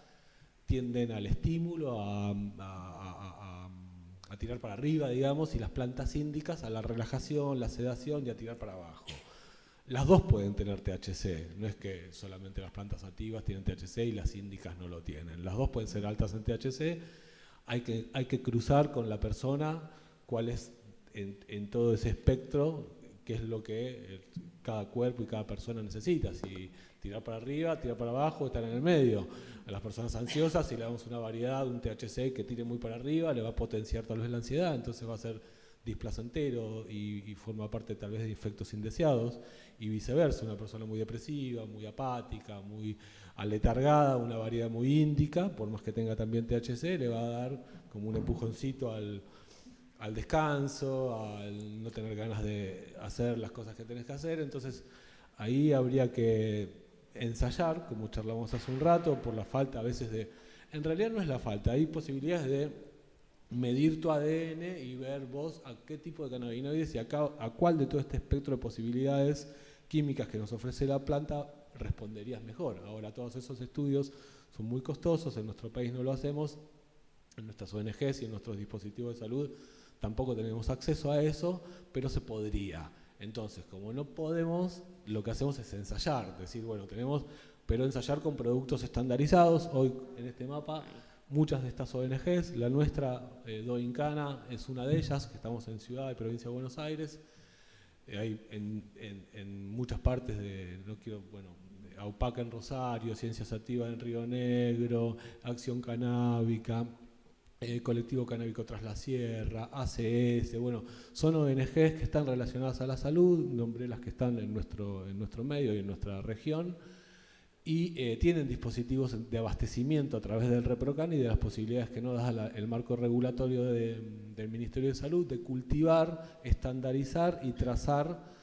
tienden al estímulo, a tirar para arriba, digamos, y las plantas índicas a la relajación, la sedación y a tirar para abajo. Las dos pueden tener THC, no es que solamente las plantas sativas tienen THC y las índicas no lo tienen. Las dos pueden ser altas en THC, hay que cruzar con la persona cuál es en todo ese espectro, qué es lo que cada cuerpo y cada persona necesita, si tirar para arriba, tirar para abajo, estar en el medio. A las personas ansiosas, si le damos una variedad, un THC que tire muy para arriba, le va a potenciar tal vez la ansiedad, entonces va a ser displacentero y forma parte tal vez de efectos indeseados, y viceversa, una persona muy depresiva, muy apática, muy aletargada, una variedad muy índica, por más que tenga también THC, le va a dar como un empujoncito al descanso, al no tener ganas de hacer las cosas que tenés que hacer. Entonces ahí habría que ensayar, como charlamos hace un rato, por la falta a veces de... En realidad no es la falta, hay posibilidades de medir tu ADN y ver vos a qué tipo de cannabinoides y a cuál de todo este espectro de posibilidades químicas que nos ofrece la planta responderías mejor. Ahora, todos esos estudios son muy costosos, en nuestro país no lo hacemos, en nuestras ONGs y en nuestros dispositivos de salud tampoco tenemos acceso a eso, pero se podría. Entonces, como no podemos, lo que hacemos es ensayar, decir, bueno, pero ensayar con productos estandarizados. Hoy en este mapa, muchas de estas ONGs, la nuestra, Doincana, es una de ellas, que estamos en Ciudad y Provincia de Buenos Aires. Hay en muchas partes AUPAC en Rosario, Ciencias Activas en Río Negro, Acción Canábica, Colectivo Canábico Tras la Sierra, ACS, bueno, son ONGs que están relacionadas a la salud, nombré las que están en nuestro medio y en nuestra región, y tienen dispositivos de abastecimiento a través del ReproCan y de las posibilidades que nos da el marco regulatorio del Ministerio de Salud de cultivar, estandarizar y trazar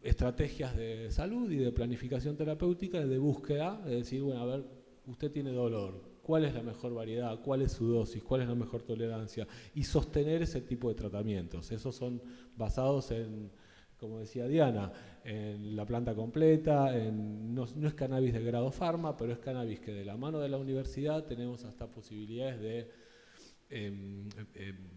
estrategias de salud y de planificación terapéutica, de búsqueda, de decir, bueno, a ver, usted tiene dolor, ¿cuál es la mejor variedad? ¿Cuál es su dosis? ¿Cuál es la mejor tolerancia? Y sostener ese tipo de tratamientos. Esos son basados en, como decía Diana, en la planta completa, no es cannabis de grado farma, pero es cannabis que de la mano de la universidad tenemos hasta posibilidades de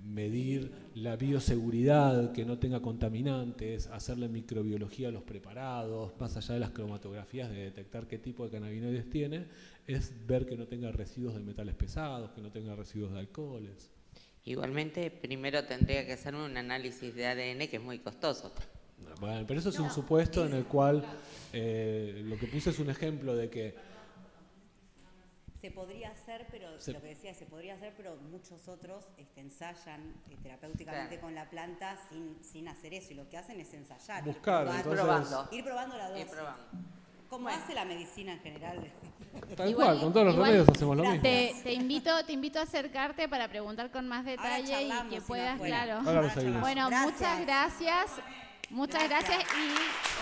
medir la bioseguridad, que no tenga contaminantes, hacerle microbiología a los preparados, más allá de las cromatografías de detectar qué tipo de cannabinoides tiene, es ver que no tenga residuos de metales pesados, que no tenga residuos de alcoholes. Igualmente, primero tendría que hacerme un análisis de ADN que es muy costoso. Bueno, pero eso es un supuesto en el cual lo que puse es un ejemplo de que se podría hacer, pero lo que decía, se podría hacer, pero muchos otros ensayan terapéuticamente con la planta sin hacer eso, y lo que hacen es ensayar, ir probando la dosis. Como hace la medicina en general. Tal cual, con todos los remedios hacemos lo mismo. Te invito a acercarte para preguntar con más detalle y que puedas, claro. Ahora lo seguimos. Bueno, muchas gracias y